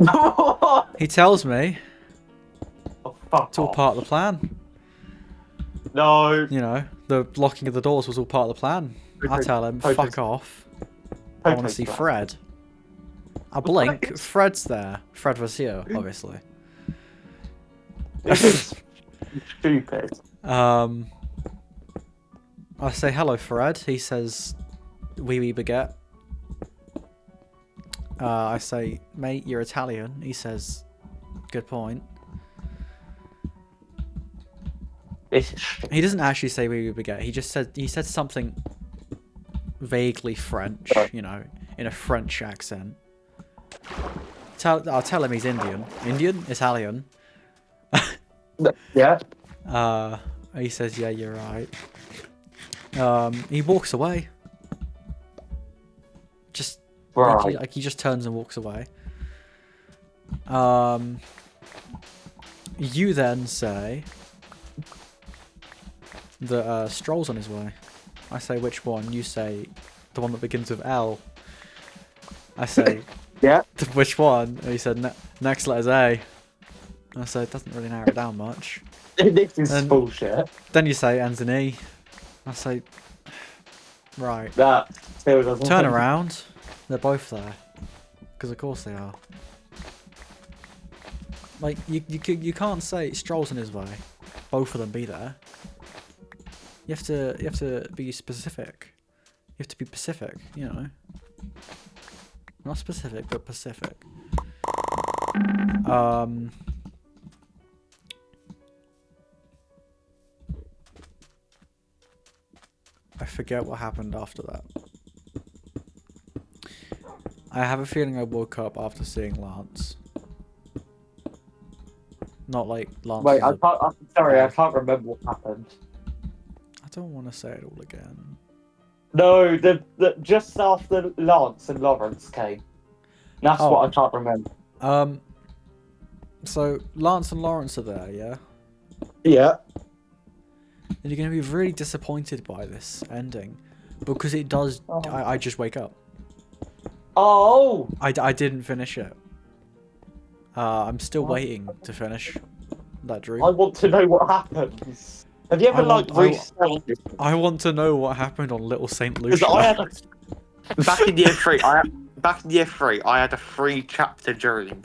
Oh, He tells me fuck it's all off. part of the plan. No. You know, the locking of the doors was all part of the plan. I tell him, fuck off. I want to see Fred. I blink. Fred's there. Fred Vassio, obviously. This is stupid. I say hello, Fred. He says, "Oui, baguette." I say, "Mate, you're Italian." He says, "Good point." He doesn't actually say "oui, baguette." He said something vaguely French, you know, in a French accent. I'll tell him he's Indian. Indian? Italian. Yeah. He says, "Yeah, you're right." He walks away. Just Right. like he just turns and walks away. You then say that Stroll's on his way. I say, which one? You say the one that begins with L. I say, Yeah. which one? And he said, next letter's A. I say, it doesn't really narrow it down much. This is And- bullshit. Then you say, ends in E. I say, Right. That still doesn't. Turn around. They're both there. Because of course they are. Like, you can't say Stroll's in his way. Both of them be there. You have to be specific. You have to be Pacific, you know. Not specific, but Pacific. I forget what happened after that. I have a feeling I woke up after seeing Lance. Not like Lance. Wait, was I'm sorry, I can't remember what happened. I don't want to say it all again. No, the just after Lance and Lawrence came. That's Oh. what I can't remember. So Lance and Lawrence are there, yeah? Yeah. And you're going to be really disappointed by this ending. Because it does... Oh. I just wake up. Oh! I didn't finish it. I'm still waiting to finish that dream. I want to know what happens. Have you ever restarted? I want to know what happened on Little Saint Because Lucia. I had back in year 3, I had a 3-chapter dream.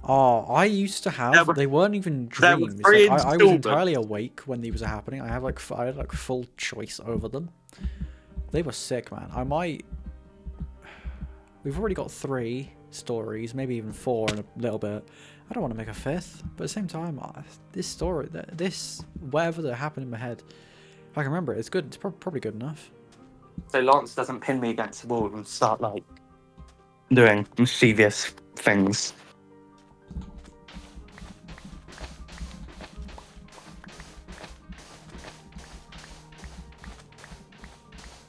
Oh, I used to have. They weren't even there were dreams. three Like, I was installments. entirely awake when these were happening. I had like full choice over them. They were sick, man. I might. We've already got 3 stories, maybe even 4 in a little bit. I don't want to make a 5th, but at the same time, this story, whatever that happened in my head, if I can remember it, it's good. It's probably good enough. So Lance doesn't pin me against the wall and start like doing mischievous things.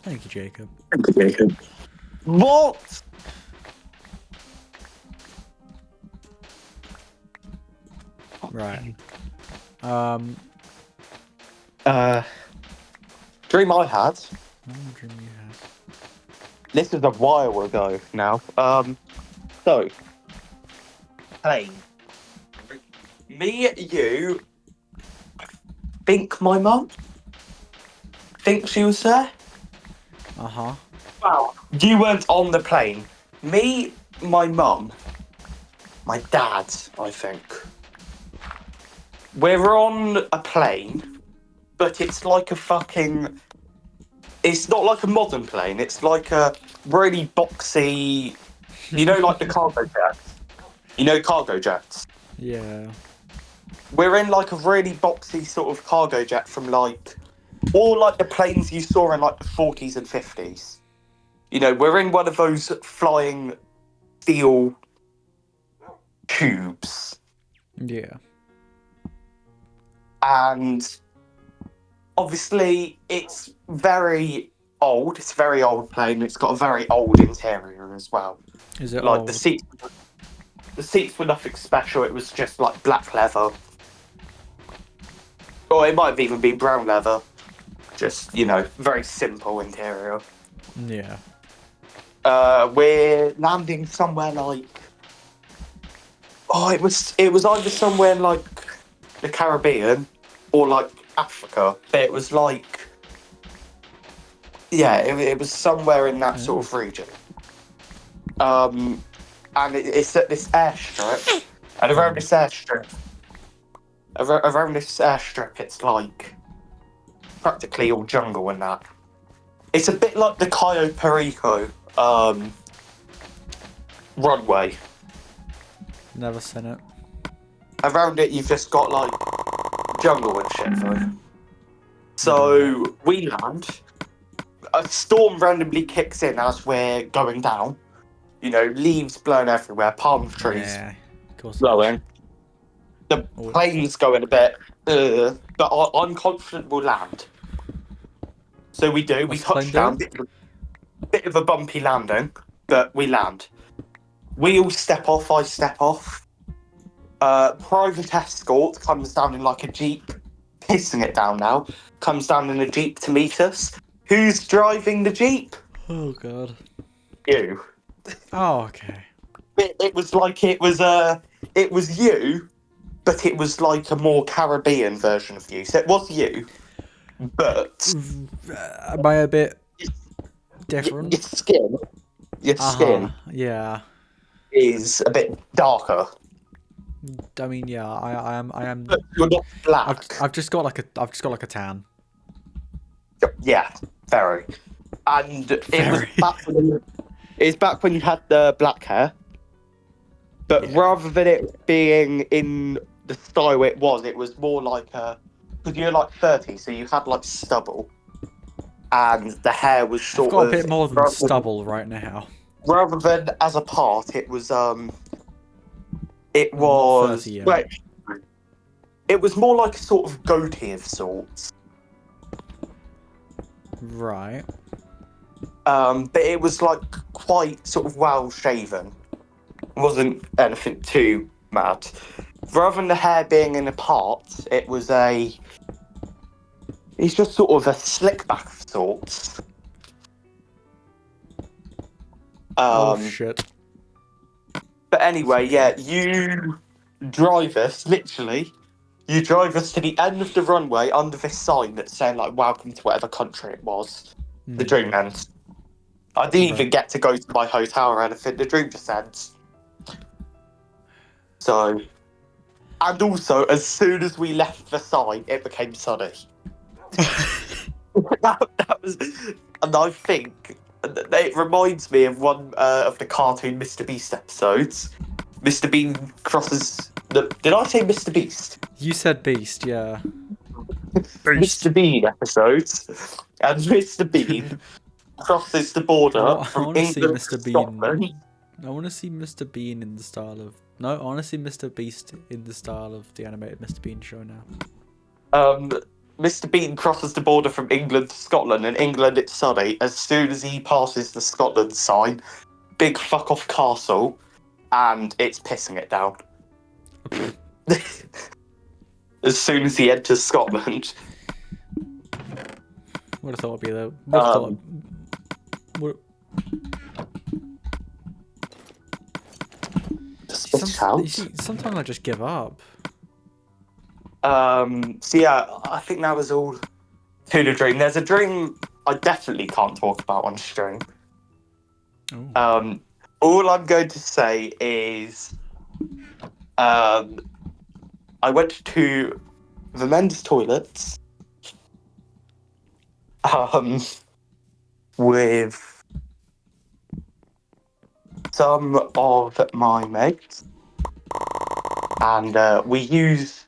Thank you, Jacob. What? Right. Dream I had. Oh, dream you had. This is a while ago now. So plane. Me, you. I think my mum. Think she was there. Uh-huh. Wow. You weren't on the plane. Me, my mum, my dad, I think. We're on a plane, but it's like a fucking... It's not like a modern plane. It's like a really boxy... You know, like the cargo jets? You know cargo jets? Yeah. We're in like a really boxy sort of cargo jet from like... All like the planes you saw in like the 40s and 50s. You know, we're in one of those flying steel tubes. Yeah. And obviously it's very old. It's a very old plane. It's got a very old interior as well. Is it Like old? the seats were nothing special. It was just like black leather. Or it might have even been brown leather. Just, you know, very simple interior. Yeah. We're landing somewhere like... Oh, it was either somewhere in like the Caribbean or like Africa. But it was like... Yeah, it was somewhere in that sort of region. And it's at this airstrip. And around this airstrip, it's like practically all jungle and that. It's a bit like the Cayo Perico runway. Never seen it. Around it, you've just got like jungle and shit though. So we land. A storm randomly kicks in as we're going down. You know, leaves blowing everywhere, palm trees Yeah. Of course. blowing. The plane's going a bit, but I'm confident we'll land. So we do. We What's the plane touch down. Bit of a bumpy landing, but we land. We all step off. I step off. Private escort comes down in like a jeep, pissing it down now. Comes down in a jeep to meet us. Who's driving the jeep? Oh god. You. Oh, okay. It was like it was you, but it was like a more Caribbean version of you. So it was you, but Am I a bit different. Your Uh-huh. skin Yeah. is a bit darker, I mean, yeah, I am but you're not black. I've just got like a tan. Yeah, very. And Very. it was back when you had the black hair, but Yeah. rather than it being in the style it was more like a, because you're like 30, so you had like stubble, and the hair was I've sort got a of bit more than stubble right now. rather than as a part, it was it I'm not was 30 yet. wait, it was more like a sort of goatee of sorts. Right. But it was like quite sort of well shaven. Wasn't anything too mad. Rather than the hair being in a part, it was a. It's just sort of a slick back of sorts. Oh shit. But anyway, yeah, you drive us literally. You drive us to the end of the runway under this sign that's saying like "Welcome to whatever country it was." The dream ends. I didn't even Right. get to go to my hotel or anything. The dream just ends. So, and also, as soon as we left the sign, it became sunny. that was, and I think it reminds me of one of the cartoon Mr. Beast episodes. Mr. Bean crosses. Did I say Mr. Beast? You said beast, yeah. Mr. Bean episodes, and Mr. Bean crosses the border I from want to see England to Mr. Bean. Scotland. I want to see Mr. Bean in the style of. No, I want to see Mr. Beast in the style of the animated Mr. Bean show now. Mr. Bean crosses the border from England to Scotland, and England it's sunny. As soon as he passes the Scotland sign, big fuck off castle, and it's pissing it down. As soon as he enters Scotland. Would have thought it'd be the. Would have thought. Would, you see, sometimes I just give up. So yeah, I think that was all to the dream. There's a dream I definitely can't talk about on stream. Oh. All I'm going to say is, I went to the men's toilets, with some of my mates, and we used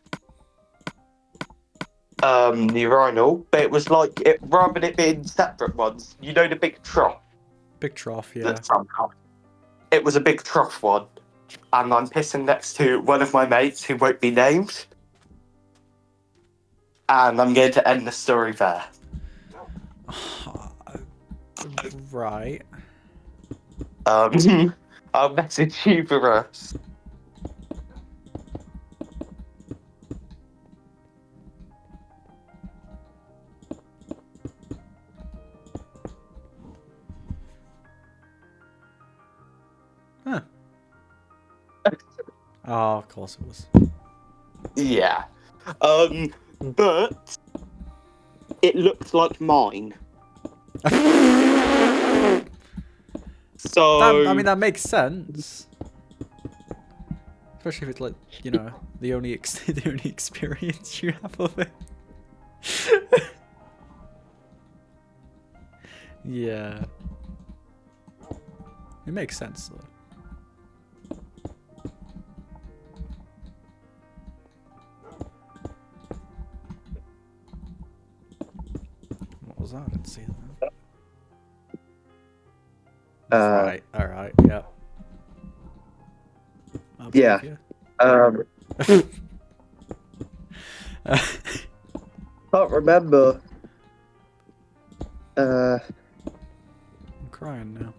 the urinal, but it was like it rather than it being separate ones. You know the big trough. Big trough, yeah. That somehow it was a big trough one, and I'm pissing next to one of my mates who won't be named, and I'm going to end the story there. Right. I'll message you for us. Huh. Oh, of course it was. Yeah. But it looked like mine. So I mean, that makes sense. Especially if it's like, you know, the only the only experience you have of it. Yeah. It makes sense though. What was that? I didn't see that. Right. All right. Yeah. I believe you. Can't remember. I'm crying now.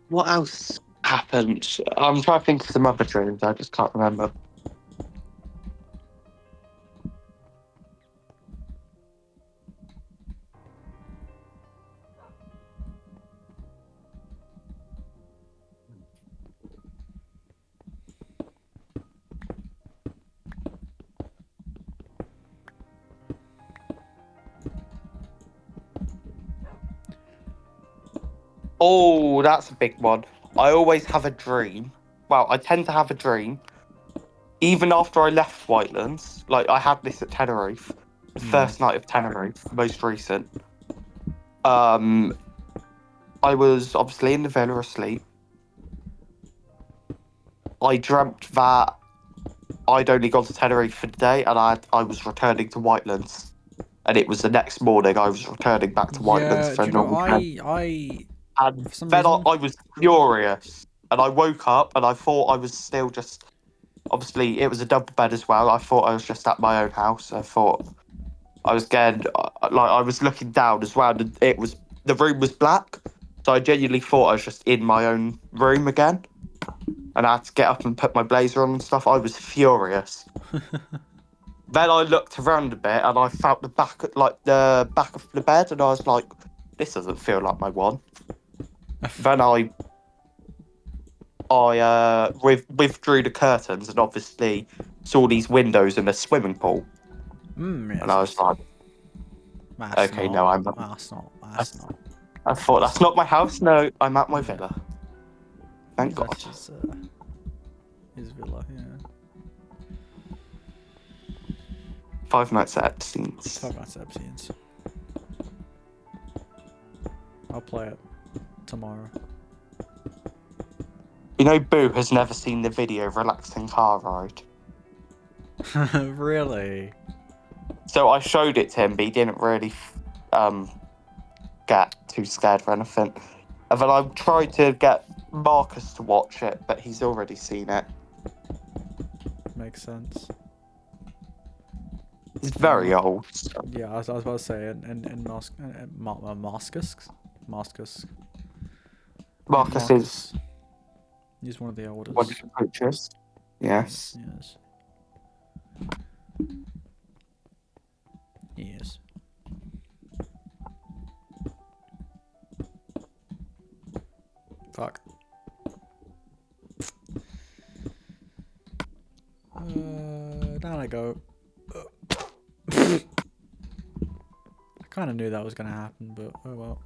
What else happened? I'm trying to think of some other dreams. I just can't remember. Oh, that's a big one. I always have a dream. Well, I tend to have a dream. Even after I left Whitelands, like I had this at Tenerife, the first night of Tenerife, most recent. I was obviously in the villa asleep. I dreamt that I'd only gone to Tenerife for the day, and I was returning to Whitelands. And it was the next morning I was returning back to Whitelands Yeah, for do a you know, normal day. And for some then reason, I was furious. And I woke up and I thought I was still just. Obviously, it was a double bed as well. I thought I was just at my own house. I thought I was getting. Like, I was looking down as well, and the room was black. So I genuinely thought I was just in my own room again. And I had to get up and put my blazer on and stuff. I was furious. Then I looked around a bit and I felt the back of the bed, and I was like, "This doesn't feel like my one." Then withdrew the curtains and obviously saw these windows and a swimming pool, yes, and I was like, that's "Okay, not, no, that's not. I thought that's not my house. No, I'm at my villa. Thank God." That's his villa, yeah. 5 Nights at Epstein's. Five Nights at Epstein's. I'll play it tomorrow. You know, Boo has never seen the video Relaxing Car Ride. Really? So I showed it to him, but he didn't really get too scared for anything. And then I tried to get Marcus to watch it, but he's already seen it. Makes sense. It's very old. So. Yeah, I was about to say, in Marcus. Marcus is He's one of the oldest. wonderful creatures. Yes. Yes. Yes. Fuck. Down I go. I kind of knew that was gonna happen, but oh well.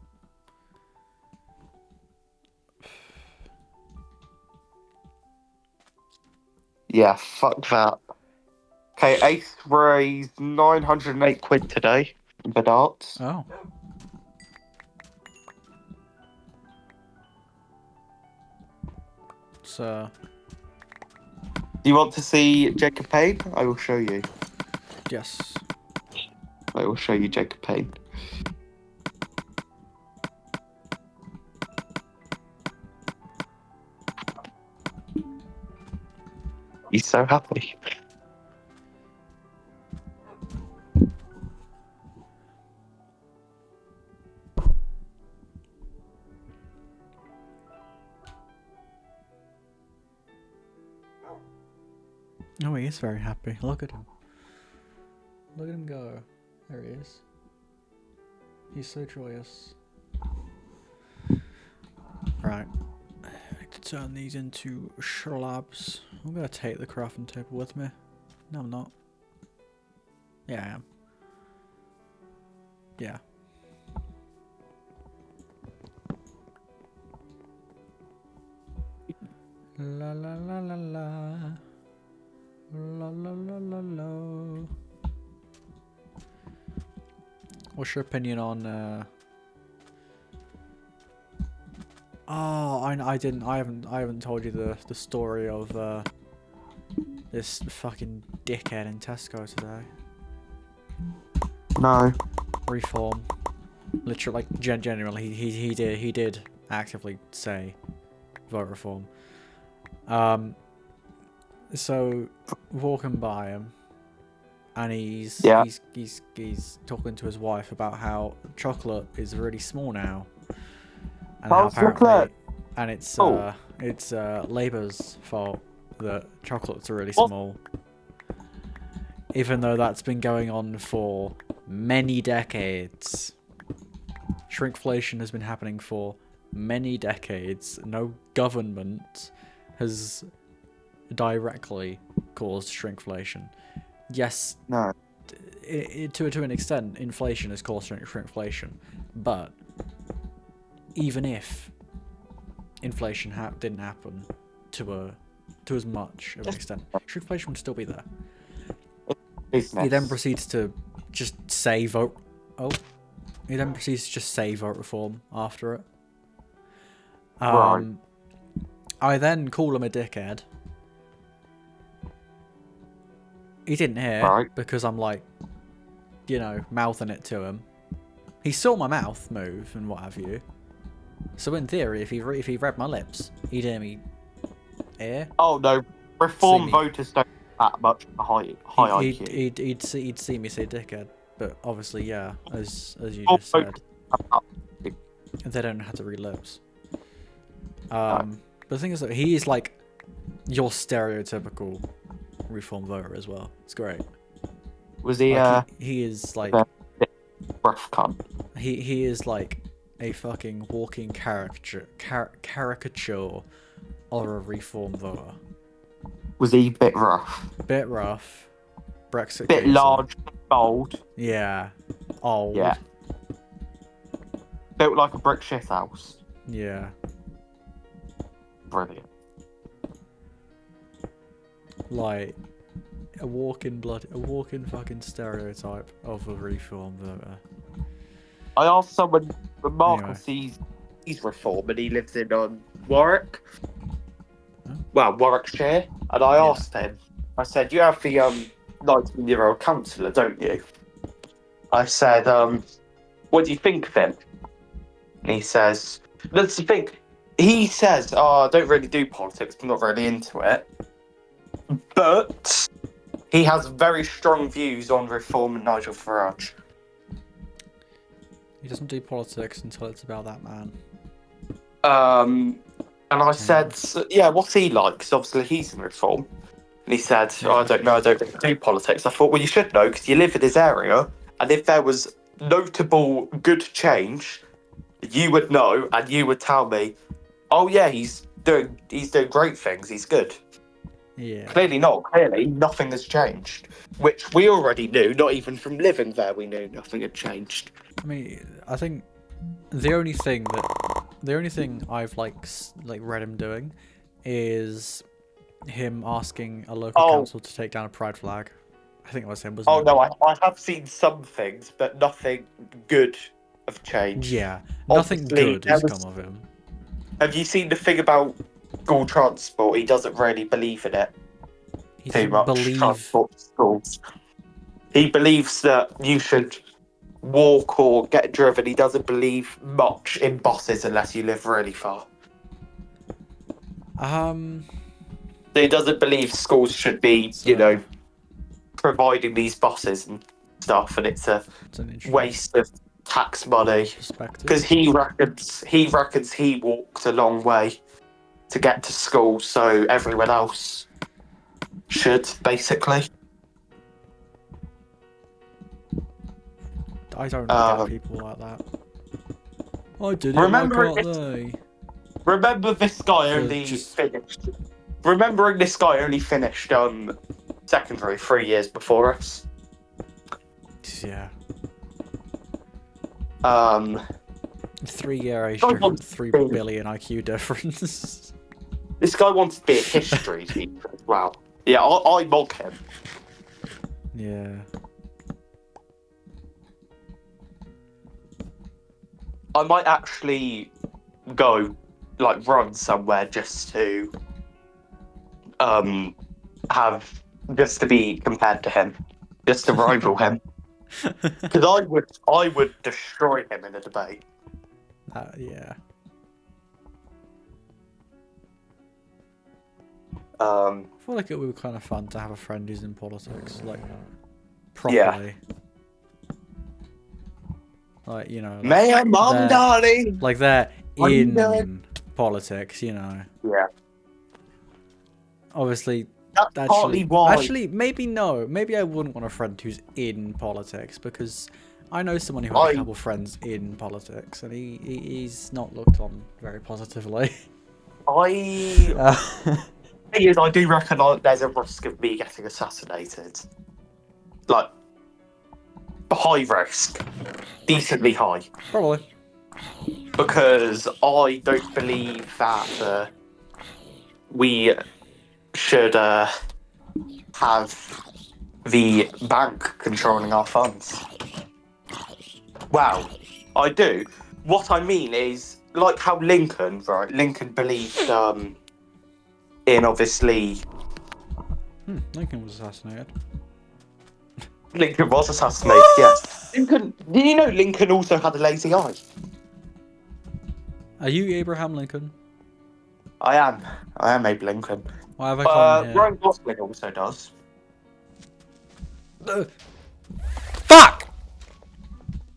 Yeah, fuck that. Okay, Ace raised 908 quid today in the darts. Oh. So. Do you want to see Jacob Payne? I will show you. Yes. I will show you Jacob Payne. He's so happy. Oh, he is very happy. Look at him. Look at him go. There he is. He's so joyous. Right. I need to turn these into slabs. I'm gonna take the crafting table with me. No, I'm not. Yeah, I am. Yeah. La la la la la. La la la la la. What's your opinion on oh, I haven't told you the story of this fucking dickhead in Tesco today. No. Reform. Literally, like, genuinely, he did actively say vote reform. So walking by him, and he's talking to his wife about how chocolate is really small now, and how apparently, and it's Labour's fault that chocolates are really small, even though that's been going on for many decades. Shrinkflation has been happening for many decades. No government has directly caused shrinkflation. Yes, No. To an extent, inflation has caused shrinkflation, but even if inflation didn't happen to as much of an extent, shrinkflation would still be there. Business. He then proceeds to just say vote. Oh, he then proceeds to just say vote reform after it. Right. I then call him a dickhead. He didn't hear Right. because I'm like, you know, mouthing it to him. He saw my mouth move and what have you. So in theory, if he read my lips, he'd hear me. Hear. Oh no, reform me. voters don't have that much high IQ. He'd see me say dickhead, but obviously, yeah, as you Oh, just said, okay. they don't know how to read lips. But the thing is that he is like your stereotypical reform voter as well. It's great. Was he Like, he is like rough cunt? he is like a fucking walking caricature of a reform voter. Was he a bit rough? Bit rough. Brexit. Bit geezer. large, bold. Yeah. Old. Yeah. Built like a brick shit house. Yeah. Brilliant. Like a walking fucking stereotype of a reform voter. I asked someone, Marcus, he's reform and he lives in Warwick. Huh? Well, Warwickshire. And I asked him, I said, you have the 19-year-old councillor, don't you? I said, what do you think of him? And he says, that's the thing. He says, I don't really do politics, I'm not really into it. But he has very strong views on reform and Nigel Farage. He doesn't do politics until it's about that man. And I said, yeah, what's he like? Because obviously he's in reform. And he said, I don't know, I don't really do politics. I thought, well, you should know because you live in this area. And if there was notable good change, you would know and you would tell me, oh yeah, he's doing great things, he's good. Yeah. Clearly not. Clearly nothing has changed. Which we already knew, not even from living there we knew nothing had changed. I mean, I think the only thing I've like read him doing is him asking a local council to take down a pride flag. I think it was him, wasn't it? No, I have seen some things, but nothing good have changed. Yeah, nothing Obviously, good has come of him. Have you seen the thing about school transport? He doesn't really believe in it He too doesn't much. believe. Transport schools. He believes that you should walk or get driven. He doesn't believe much in buses unless you live really far. So he doesn't believe schools should be, providing these buses and stuff, and it's an interesting waste of tax money. perspective. Because he reckons he walked a long way to get to school, so everyone else should basically. I don't get people like that. I did it. Remember why can't they? Remember this guy So only just- finished. Remembering this guy only finished secondary 3 years before us. Yeah. 3-year age I difference, want 3 to- billion IQ difference. This guy wanted to be a history teacher as well. Yeah, I mock him. Yeah. I might actually go, run somewhere just to just to be compared to him, just to rival him. Because I would destroy him in a debate. Yeah. Um, I feel like it would be kind of fun to have a friend who's in politics, properly. Like, Mayor Mum, darling. like they're What are you in doing? politics, Yeah, Obviously, that's partly why. actually, maybe no. Maybe I wouldn't want a friend who's in politics because I know someone who has a couple friends in politics, and he's not looked on very positively. Thing is, I do reckon there's a risk of me getting assassinated. High risk, decently high. Probably. because I don't believe that we should have the bank controlling our funds. Well, I do. What I mean is, like how Lincoln, right? Lincoln believed in obviously Lincoln was assassinated. Lincoln was assassinated. Yes. Lincoln. Did you know Lincoln also had a lazy eye? Are you Abraham Lincoln? I am. I am Abe Lincoln. Why have I come in here? Ryan Gosling also does. Fuck!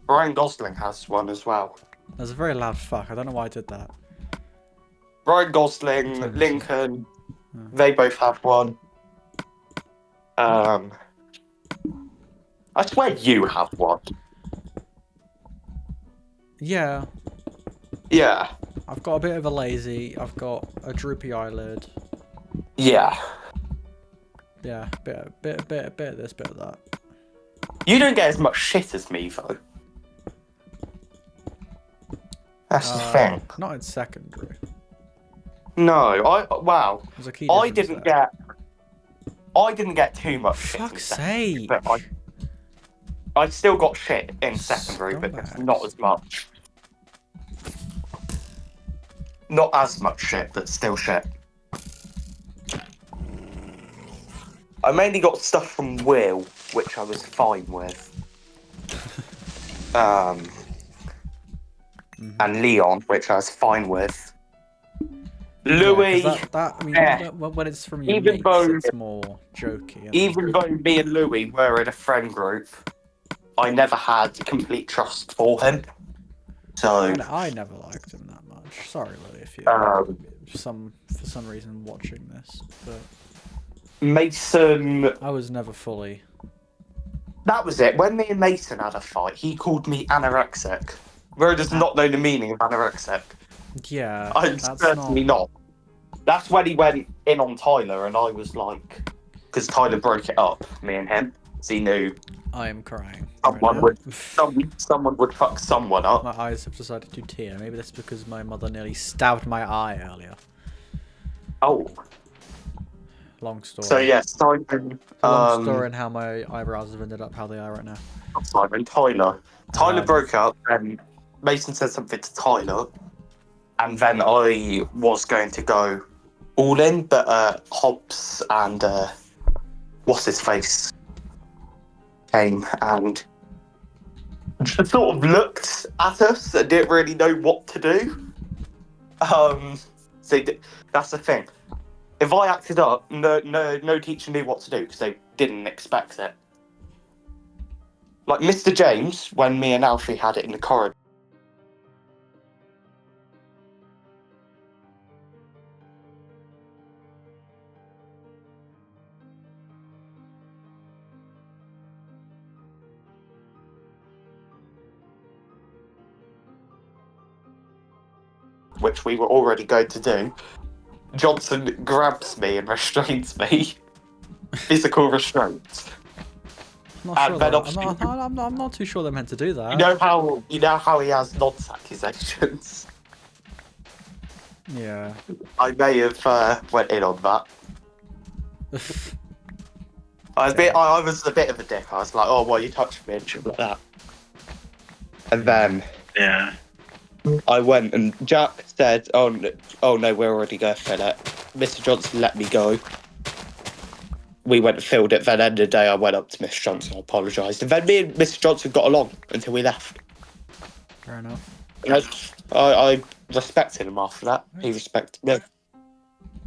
Ryan Gosling has one as well. There's a very loud fuck. I don't know why I did that. Ryan Gosling, Turn this Lincoln, Yeah. they both have one. I swear you have one. Yeah, Yeah. I've got a bit of a lazy. I've got a droopy eyelid. Yeah. Yeah, bit of this, bit of that. You don't get as much shit as me, though. That's the thing. Not in secondary. No, wow. There's a key I difference didn't there. get too much shit in Fuck's secondary, sake! but I still got shit in secondary, but just not as much. Not as much shit, but still shit. I mainly got stuff from Will, which I was fine with. And Leon, which I was fine with. Louis, Yeah, 'cause that I mean, eh, when it's from your even mates, though- it's more jokey. Isn't it? even though me and Louis were in a friend group, I never had complete trust for him. So, And I never liked him that much. Sorry, Lily, if you for some reason watching this, but Mason, I was never fully. that was it. When me and Mason had a fight, he called me anorexic. Ro does not know the meaning of anorexic. Yeah, I'm that's certainly not. That's when he went in on Tyler, and I was like, because Tyler broke it up, me and him. So he knew I am crying. someone right someone would fuck someone up. My eyes have decided to tear. Maybe that's because my mother nearly stabbed my eye earlier. Oh, Long story. so yeah, Simon. Long story and how my eyebrows have ended up how they are right now. Not Simon, Tyler. Tyler Um, broke up, and Mason said something to Tyler, and then I was going to go all in, but Hobbs and what's his face came and just sort of looked at us and didn't really know what to do. That's the thing. If I acted up, no teacher knew what to do because they didn't expect it. Like Mr. James, when me and Alfie had it in the corridor. Which we were already going to do. Johnson grabs me and restrains me. Physical restraint. I'm not, sure then that, I'm not too sure they're meant to do that. You know how he has nonce accusations. Yeah. I may have went in on that. I was a bit of a dick. I was like, "Oh, well, you touched me," and shit like that. And then, Yeah. I went and Jack said, "Oh no, we're already going to fill it." Mr. Johnson let me go. We went and filled it. Then, end of the day, I went up to Mr. Johnson. I apologised, and then me and Mr. Johnson got along until we left. Fair enough. And I respected him after that. He respected me.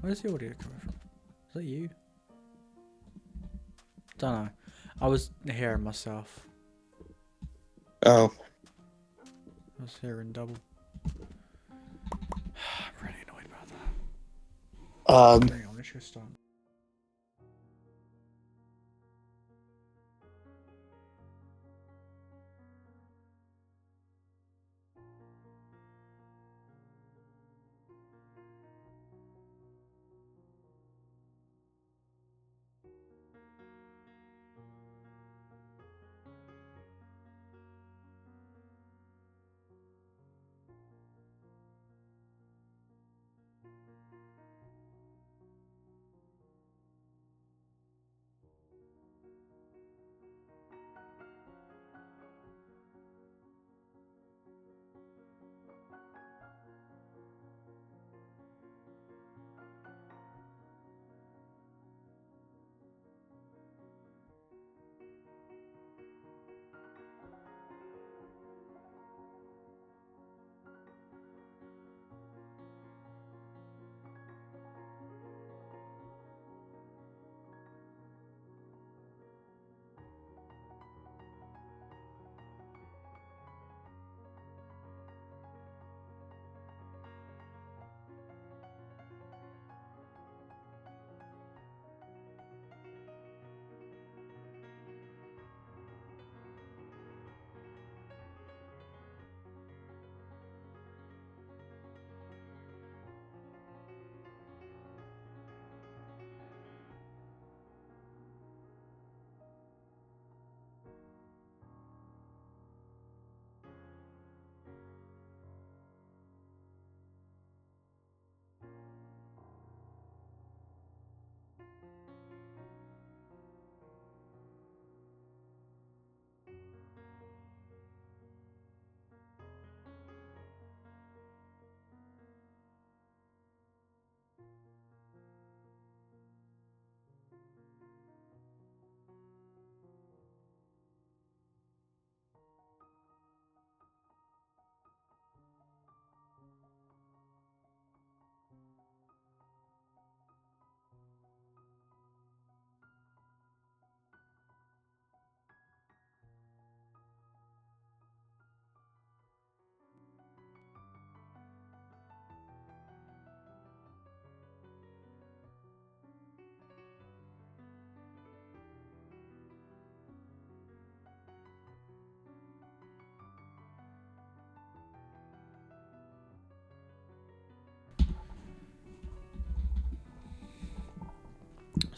Where's the audio coming from? Is that you? Don't know. I was hearing myself. Oh, I was hearing double. I'm really annoyed about that. Hang on, let's just start.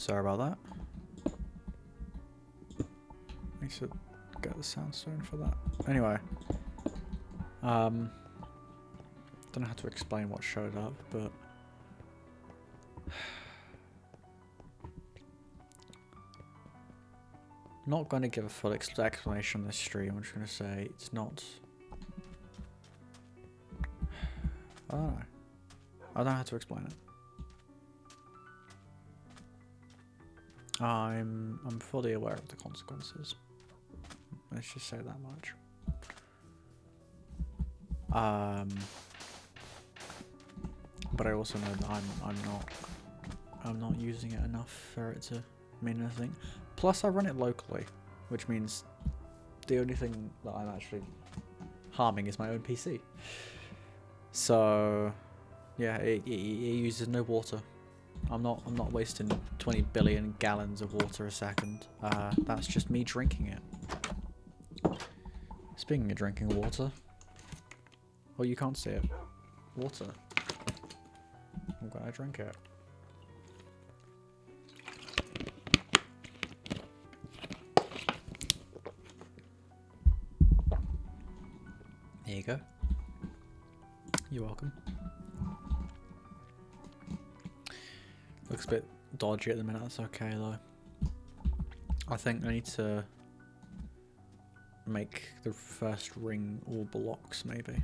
Sorry about that. I need to get the soundstone for that. Anyway. Don't know how to explain what showed up, but... Not going to give a full explanation on this stream. I'm just going to say it's not... I don't know. I don't know how to explain it. I'm fully aware of the consequences. Let's just say that much. But I also know that I'm not using it enough for it to mean anything. Plus I run it locally, which means the only thing that I'm actually harming is my own PC. So yeah, it uses no water. I'm not wasting 20 billion gallons of water a second. That's just me drinking it. Speaking of drinking water, oh, you can't see it. Water. I'm gonna drink it. There you go. You're welcome. Looks a bit dodgy at the minute, that's okay though. I think I need to make the first ring all blocks maybe.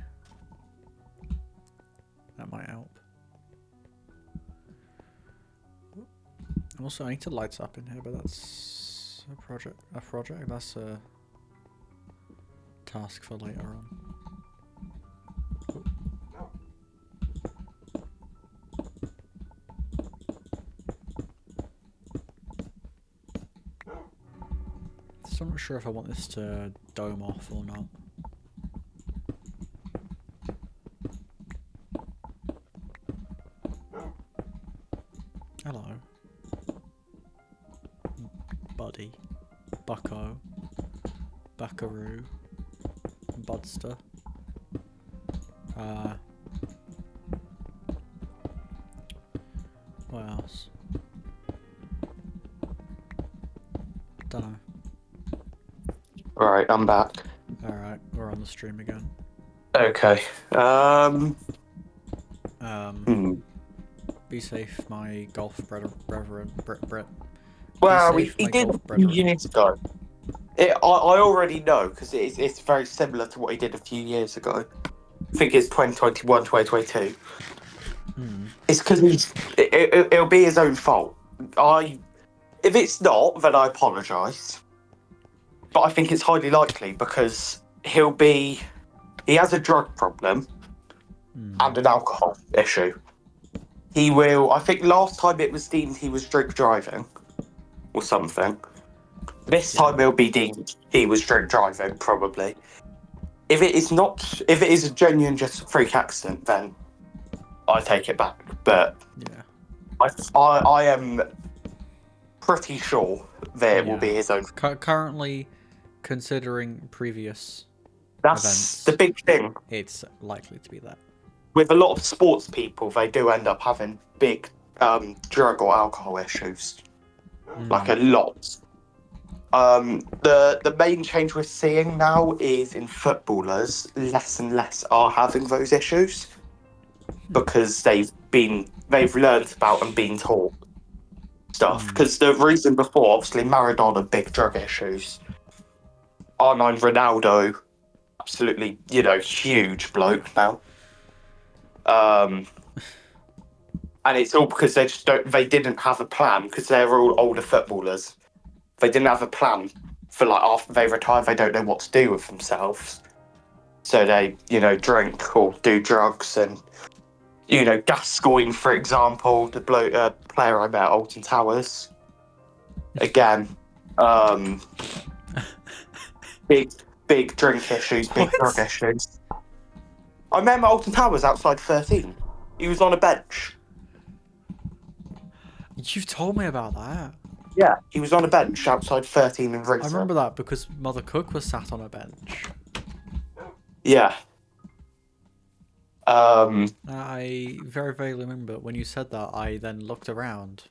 That might help. Also I need to light up in here, but that's a project, that's a task for later on. So I'm not sure if I want this to dome off or not. Hello. Buddy. Bucko. Buckaroo. Budster. What else? Dunno. Right, I'm back. Alright, we're on the stream again. Okay. Be safe, my golf brethren. Well, safe, he my did golf a few brethren. years ago. I already know because it's very similar to what he did a few years ago. I think it's 2021, 2022. It's because it'll be his own fault. If it's not, then I apologise. But I think it's highly likely because he has a drug problem and an alcohol issue. He will, I think last time it was deemed he was drink driving or something. This time it'll be deemed he was drink driving, probably. If it is a genuine just freak accident, then I take it back. But Yeah. I am pretty sure that it will be his own. Currently, considering previous That's events, the big thing. it's likely to be that. With a lot of sports people, they do end up having big drug or alcohol issues. Like a lot. The main change we're seeing now is in footballers, less and less are having those issues because they've learned about and been taught stuff. Because the reason before, obviously, Maradona, big drug issues. R9 Ronaldo, absolutely, huge bloke now. And it's all because they didn't have a plan because they're all older footballers. They didn't have a plan for after they retire, they don't know what to do with themselves. So they, drink or do drugs and, Gascoigne, for example, the player I met at Alton Towers. Again, big drink issues, big drug issues. I met him at Alton Towers outside 13. He was on a bench. You've told me about that. Yeah, he was on a bench outside 13 in Ringsend. I remember that because Mother Cook was sat on a bench. Yeah. I very vaguely remember when you said that. I then looked around,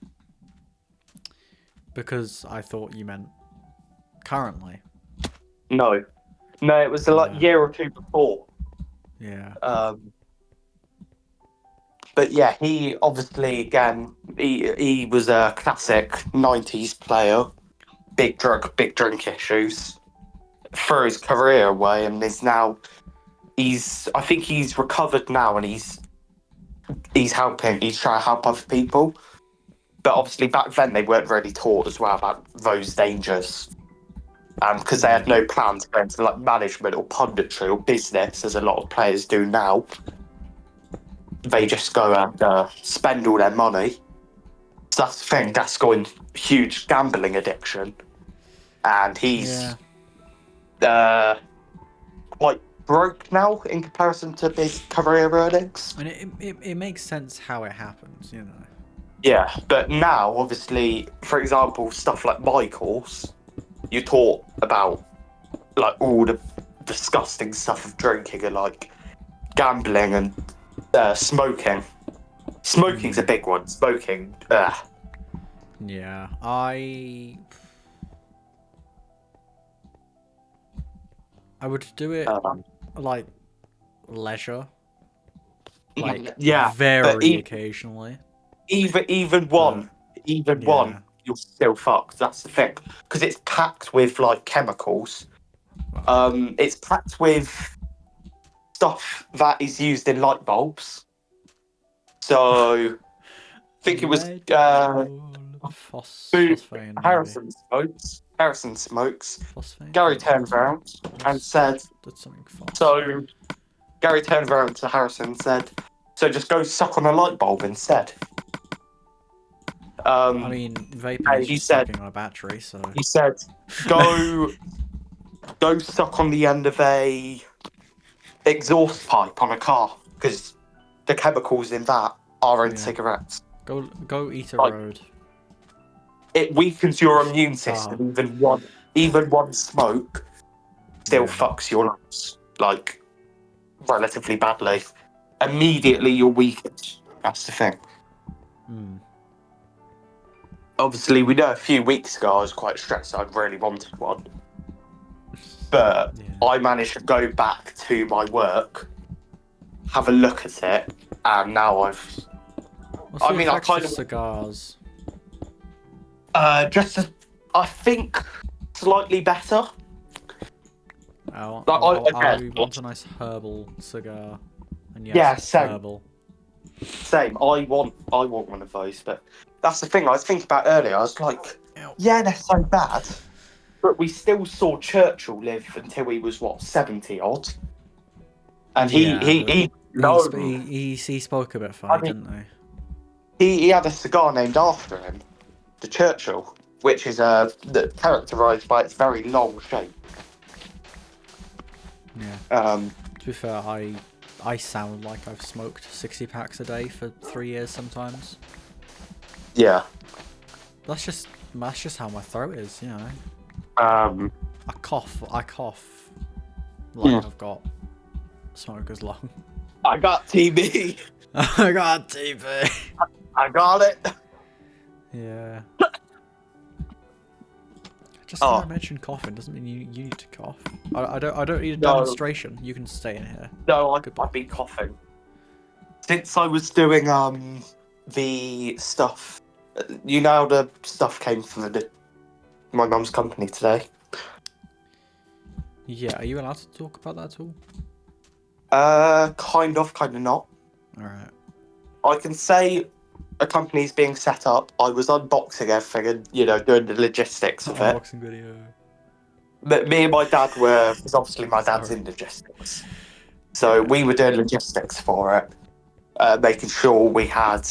because I thought you meant currently. No, it was a Yeah. year or two before. Yeah. But yeah, he obviously again he was a classic '90s player, big drink issues, threw his career away, and is now I think he's recovered now, and he's trying to help other people. But obviously back then they weren't really taught as well about those dangers. Because they had no plan to go into like management or punditry or business, as a lot of players do now. They just go and spend all their money. So that's the thing. Gascoigne, huge gambling addiction, and he's quite broke now in comparison to his career earnings. And it makes sense how it happens, you know. Yeah, but now, obviously, for example, stuff like my course, you're taught about like all the disgusting stuff of drinking and like gambling and smoking. Smoking's a big one. Smoking. Yeah, I would do it like leisure, like yeah, very but occasionally. even one, yeah. you're still fucked. That's the thing, because it's packed with like chemicals. It's packed with stuff that is used in light bulbs. So, I think it was phosphane. Harrison smokes. Phosphane? Gary turned around and said, That's something so Gary turned around to Harrison and said, so just go suck on a light bulb instead. I mean, vaping is just sucking on a battery, so... He said, go suck on the end of a exhaust pipe on a car, because the chemicals in that are in cigarettes. Go eat a road. It weakens your immune system. Even one smoke still fucks your lungs, like, relatively badly. Immediately you're weakened. That's the thing. Obviously, we know a few weeks ago I was quite stressed. I really wanted one. But I managed to go back to my work, have a look at it, and now I've... I kind of cigars. I think slightly better. I Again, want a nice herbal cigar. And same. Herbal. Same. I want one of those, but that's the thing I was thinking about earlier. I was like, yeah, they're so bad, but we still saw Churchill live until he was 70 odd, and he spoke a bit funny, didn't he? He had a cigar named after him, the Churchill, which is characterised by its very long shape. Yeah. To be fair, I sound like I've smoked 60 packs a day for 3 years sometimes. Yeah. That's just how my throat is, you know. I cough like I've got smoker's lung. I got TB. I got TB. I got it. Yeah. Just because I mentioned coughing doesn't mean you need to cough. I don't need a demonstration. You can stay in here. No, I've been coughing since I was doing the stuff. You know how the stuff came from my mum's company today. Yeah, are you allowed to talk about that at all? Kind of not. Alright. I can say a company's being set up. I was unboxing everything and, doing the logistics of it. Unboxing video. But me and my dad were, because obviously my dad's in logistics. So we were doing logistics for it, making sure we had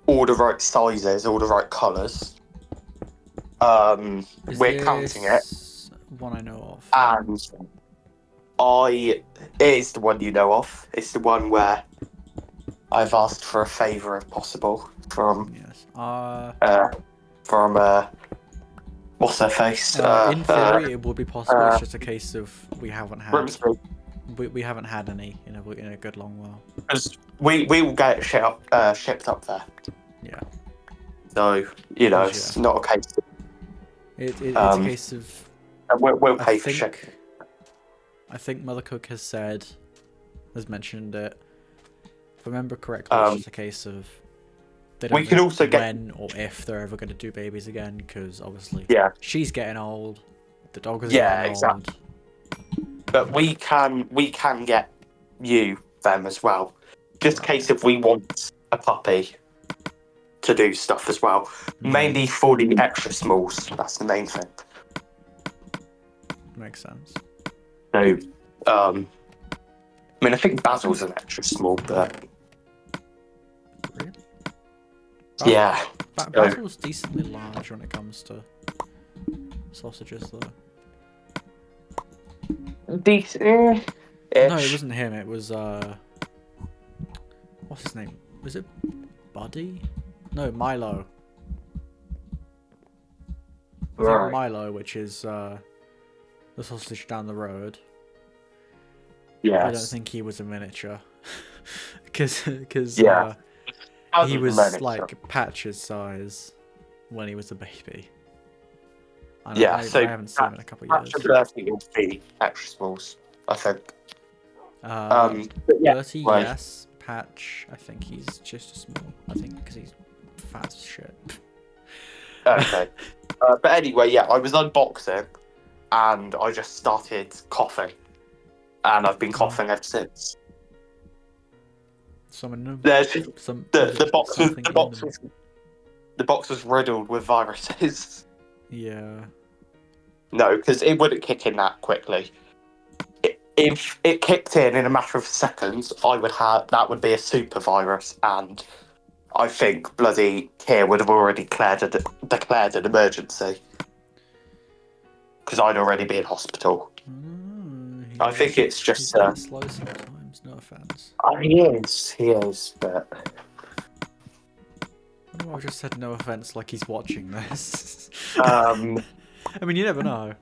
all the right sizes, all the right colours. We're counting it. One I know of. And it is the one you know of. It's the one where I've asked for a favour if possible from what's her face? In theory, it would be possible. It's just a case of we haven't had we haven't had any in a good long while. Because we will get it shipped up there. Yeah. So it's not a case It's a case of. And we'll I pay for think- chicken. I think Mother Cook has mentioned it. If I remember correctly, it's just a case of they don't we can know also get- when or if they're ever going to do babies again, because obviously Yeah, she's getting old, the dog is Yeah, getting exactly. old. but we can get you them as well. Just in case if we want a puppy to do stuff as well. Mainly for the extra smalls. That's the main thing. Makes sense. So, I mean, I think Basil's an extra small, but Really? yeah. Basil's decently large when it comes to sausages, though. Decent. No, it wasn't him. It was what's his name? Was it Buddy? No, Milo. I think Right. Milo, which is the sausage down the road. Yes. I don't think he was a miniature, because Yeah. he was like Patch's size when he was a baby. And Yeah, I so haven't seen him in a couple of Patch years. and Bertie would be extra smalls, I think. But yeah, Bertie, like- yes. Patch, I think he's just a small. I think because he's fat as shit. Okay. But anyway, yeah, I was unboxing and I just started coughing. And I've been coughing ever since. Some There's some the box was something the in box them. was the box was riddled with viruses. Yeah. No, because it wouldn't kick in that quickly. If it kicked in a matter of seconds, that would be a super virus, and I think bloody Keir would have already declared an emergency because I'd already be in hospital. I think it's he's just a bit slow sometimes. No offense. he is, but I know I've just said no offense, like he's watching this. I I mean, you never know.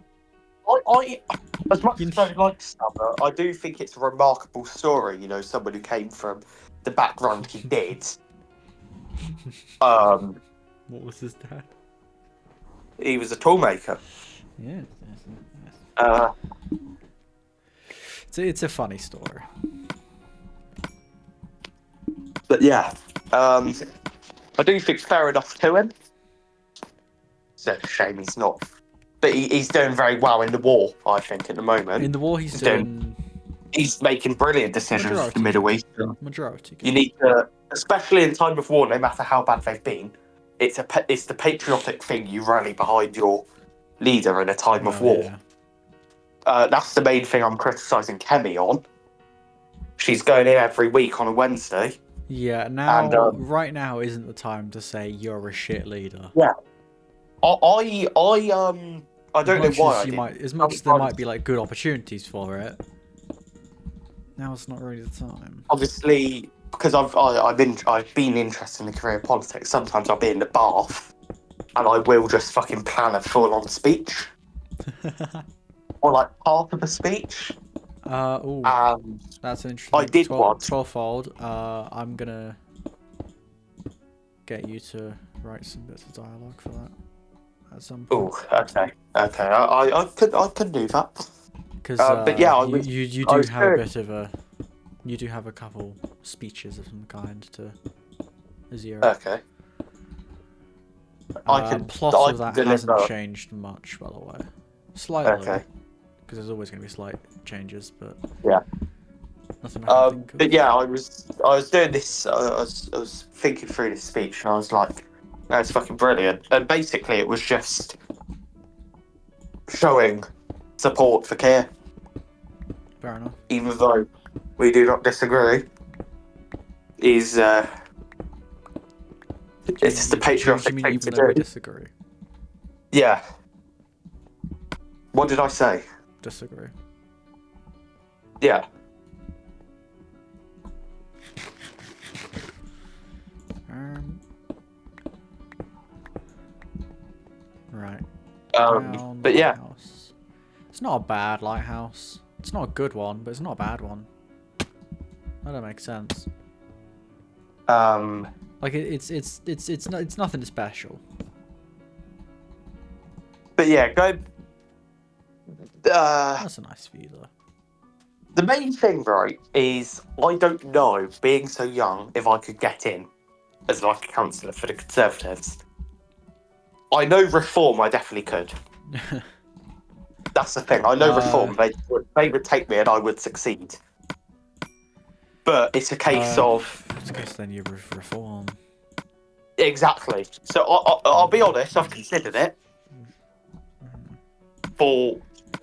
as much as I like Summer, I do think it's a remarkable story. You know, someone who came from the background he did. What was his dad? He was a toolmaker. Yeah. It's a funny story. But yeah, I do think fair enough to him. It's a shame he's not. But he's doing very well in the war, I think, at the moment. In the war, he's He's doing He's making brilliant decisions for the Middle East. majority. You need to, especially in time of war, no matter how bad they've been, it's the patriotic thing you rally behind your leader in a time of war. Yeah. That's the main thing I'm criticising Kemi on. She's going in every week on a Wednesday. Yeah, now, And, right now isn't the time to say you're a shit leader. I don't know why I did. As much as there might be like good opportunities for it, now it's not really the time. Obviously, because I've been interested in career politics. Sometimes I'll be in the bath, and I will just fucking plan a full-on speech, or like part of a speech. Ooh, And that's an interesting. I did one. 12-fold. I'm gonna get you to write some bits of dialogue for that at some point. oh, okay. I could do that. Because but yeah, you do I was have a good. bit of a, you do have a couple speeches of some kind to Azira. Okay. Plot I of that can hasn't deliver. changed much, by the way. Slightly. Okay. Because there's always going to be slight changes, but Yeah. nothing I can think of. But yeah, I was doing this. I was thinking through this speech, and I was like, "That's fucking brilliant." And basically, it was just showing support for Keir, Fair enough. even though we do not disagree. Is it's the Do patriotic you mean thing even to though we do. disagree? Yeah. What did I say? Disagree. Yeah. Right. But yeah. Lighthouse. It's not a bad lighthouse. It's not a good one, but it's not a bad one. That don't make sense. But Like it's nothing special. But yeah, go. That's a nice view, though. The main thing, right, is I don't know, being so young, if I could get in as like a councillor for the Conservatives. I know Reform, I definitely could. That's the thing. I know Reform. They would take me and I would succeed. But it's a case of It's a case then you reform. exactly. So I'll be honest. I've considered it for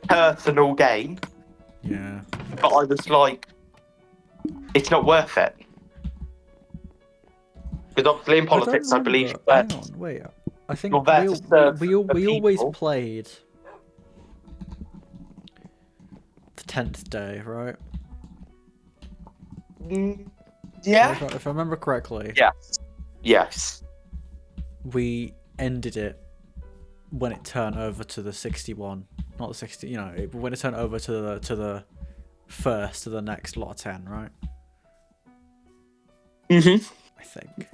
personal gain, Yeah. but I was like, it's not worth it. Because obviously in politics, I believe Hang that on, wait. I think you're there to serve we the always people. played the 10th day, right? Yeah. If I remember correctly. Yes. Yes. We ended it when it turned over to the 61, not the 60. You know, when it turned over to the first to the next lot of 10, right? Mhm. I think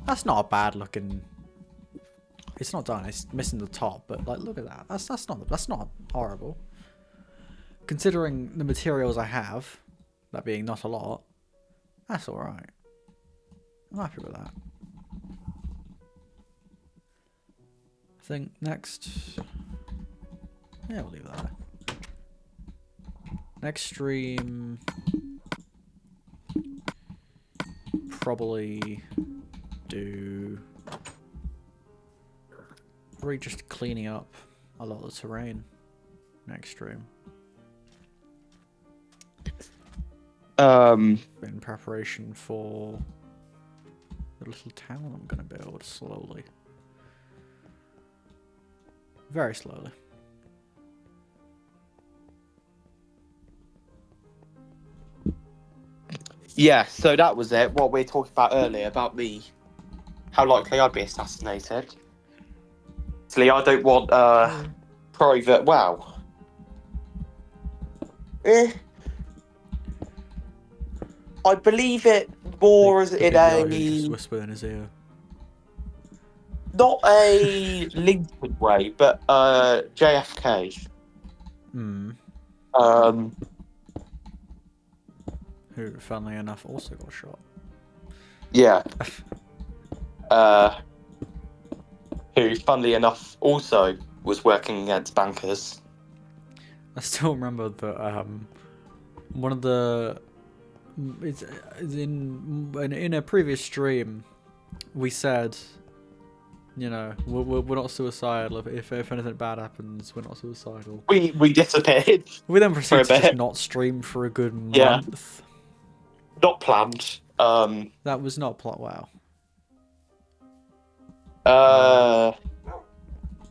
that's not a bad looking. It's not done. It's missing the top, but like, look at that. That's not horrible. Considering the materials I have, that being not a lot, that's all right. I'm happy with that. I think next. Yeah, we'll leave that. Next stream. Probably just cleaning up a lot of the terrain next stream in preparation for the little town I'm gonna build slowly, very slowly. Yeah, so that was it. What we were talking about earlier about how likely I'd be assassinated. Actually, I don't want private. Wow. I believe it more as in just whisper in his ear. not a Lincoln way, but JFK. Who, funnily enough, also got shot. Yeah. Who, funnily enough, also was working against bankers. I still remember that one of the it's in a previous stream we said, you know, we're not suicidal. If anything bad happens, we're not suicidal. We disappeared. We then proceeded to bit. just not stream for a good month. Yeah. Not planned. That was not plot. Wow.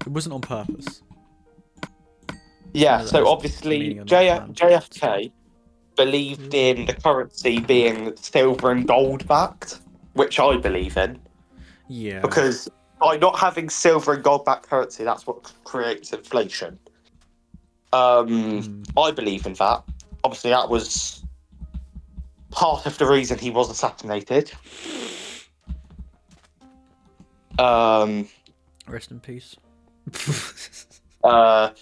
It wasn't on purpose. Yeah, so That's obviously the meaning of not planned. JFK believed in the currency being silver and gold backed, which I believe in. Yeah. Because by not having silver and gold backed currency, that's what creates inflation. I believe in that. Obviously, that was part of the reason he was assassinated. Rest in peace. But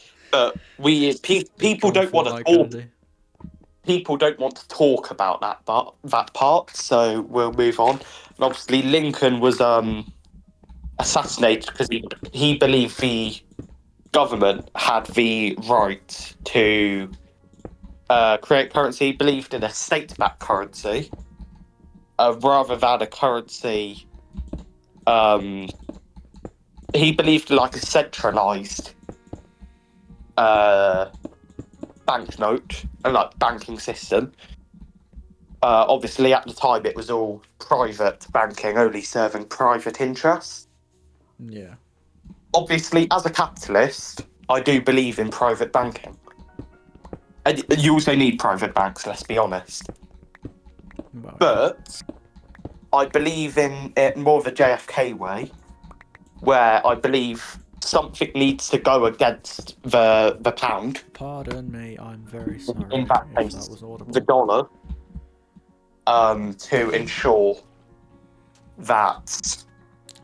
people don't want to talk. People don't want to talk about that part. So we'll move on. And obviously, Lincoln was assassinated because he believed the government had the right to create currency. He believed in a state-backed currency rather than a currency. He believed in like a centralized banknote and like banking system. Obviously, at the time, it was all private banking, only serving private interests. Yeah. Obviously, as a capitalist, I do believe in private banking. And you also need private banks, let's be honest. Well, but I believe in it more of a JFK way, where I believe something needs to go against the pound. Pardon me, I'm very sorry. In that case, that was audible. the dollar, to ensure that,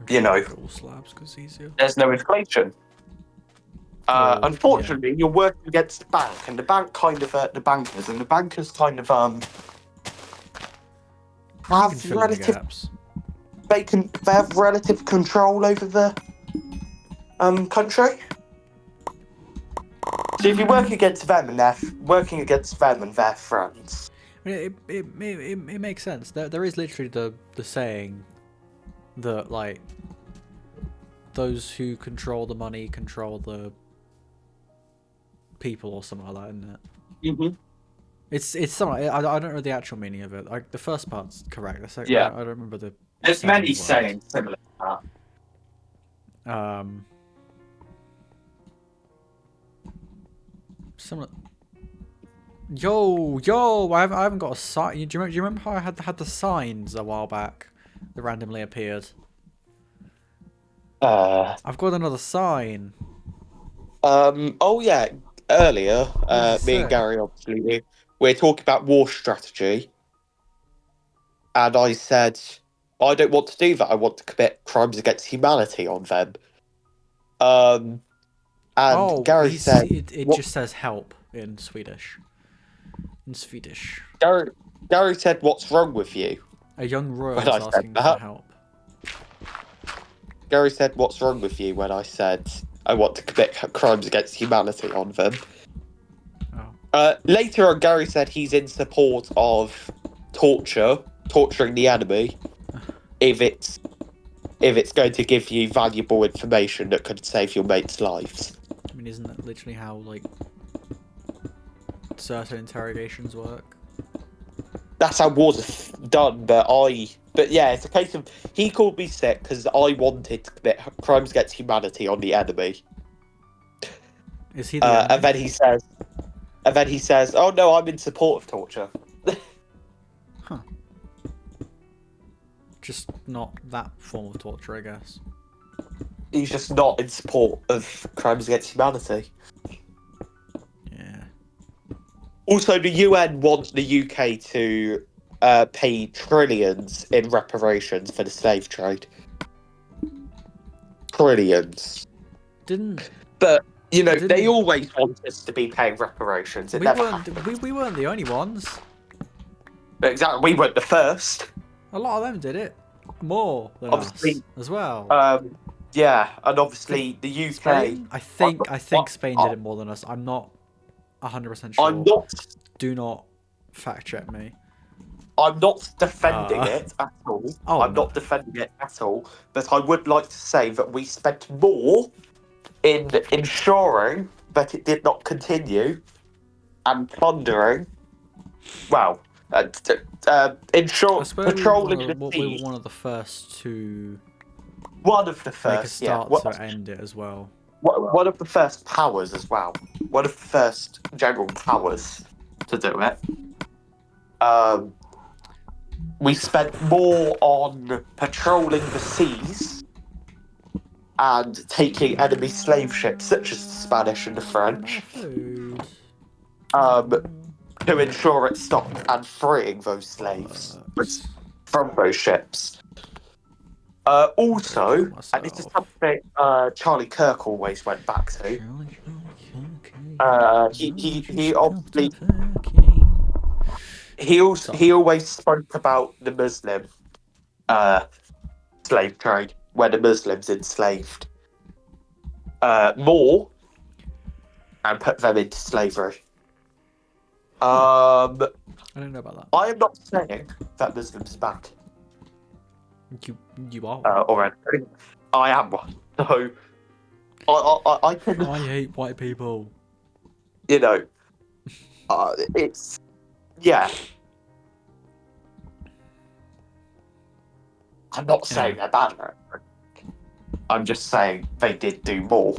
you know, Slabs 'cause easier. there's no inflation. Well, Unfortunately, you're working against the bank, and the bank kind of the bankers, and the bankers kind of You can have fill in the relative gaps. they have relative control over the country. So if you work against them and they're working against them and their friends, I mean, it makes sense. There is literally the saying that like those who control the money control the people or something like that, isn't it? mm-hmm. It's something. I don't know the actual meaning of it. Like the first part's correct. The second, Yeah. I don't remember the. There's second many word. sayings similar to that. Similar. Yo! I haven't got a sign. Do you remember how I had the signs a while back that randomly appeared? I've got another sign. Oh yeah, earlier, What does it me and say? Gary obviously we're talking about war strategy, and I said I don't want to do that. I want to commit crimes against humanity on them. And Oh, Gary said, it what? just says help in Swedish. In Swedish. Gary said, "What's wrong with you?" A young royal When is I said asking for that, help. Gary said, "What's wrong with you?" When I said I want to commit crimes against humanity on them. Later on, Gary said he's in support of torturing the enemy, if it's going to give you valuable information that could save your mates' lives. I mean, isn't that literally how like certain interrogations work? That's how wars are done, but yeah, it's a case of he called me sick because I wanted to commit crimes against humanity on the enemy. Is he the enemy? And then he says, "Oh no, I'm in support of torture." Huh. Just not that form of torture, I guess. He's just not in support of crimes against humanity. Yeah. Also, the UN wants the UK to pay trillions in reparations for the slave trade. Trillions. But you know, they always want us to be paying reparations. We weren't the only ones. Exactly, we weren't the first. A lot of them did it. More than Obviously, us as well. Yeah, and obviously the UK. Spain? I think Spain did it more than us. I'm not 100% sure. I'm not. Do not fact check me. I'm not defending it at all. I'm not defending it at all. But I would like to say that we spent more in ensuring that it did not continue and plundering. Well, patrolling the we sea. were one of the first to One of the first, make a start to end it as well. One of the first powers as well. One of the first general powers to do it. We spent more on patrolling the seas and taking enemy slave ships, such as the Spanish and the French, to ensure it stopped and freeing those slaves from those ships. Also, and this is something Charlie Kirk always went back to. He obviously he always spoke about the Muslim slave trade, where the Muslims enslaved more and put them into slavery. I don't know about that. I am not saying that Muslims are bad. You are. Already. I am one. So I can. I hate white people. You know, it's yeah. I'm not saying they're bad. I'm just saying they did do more.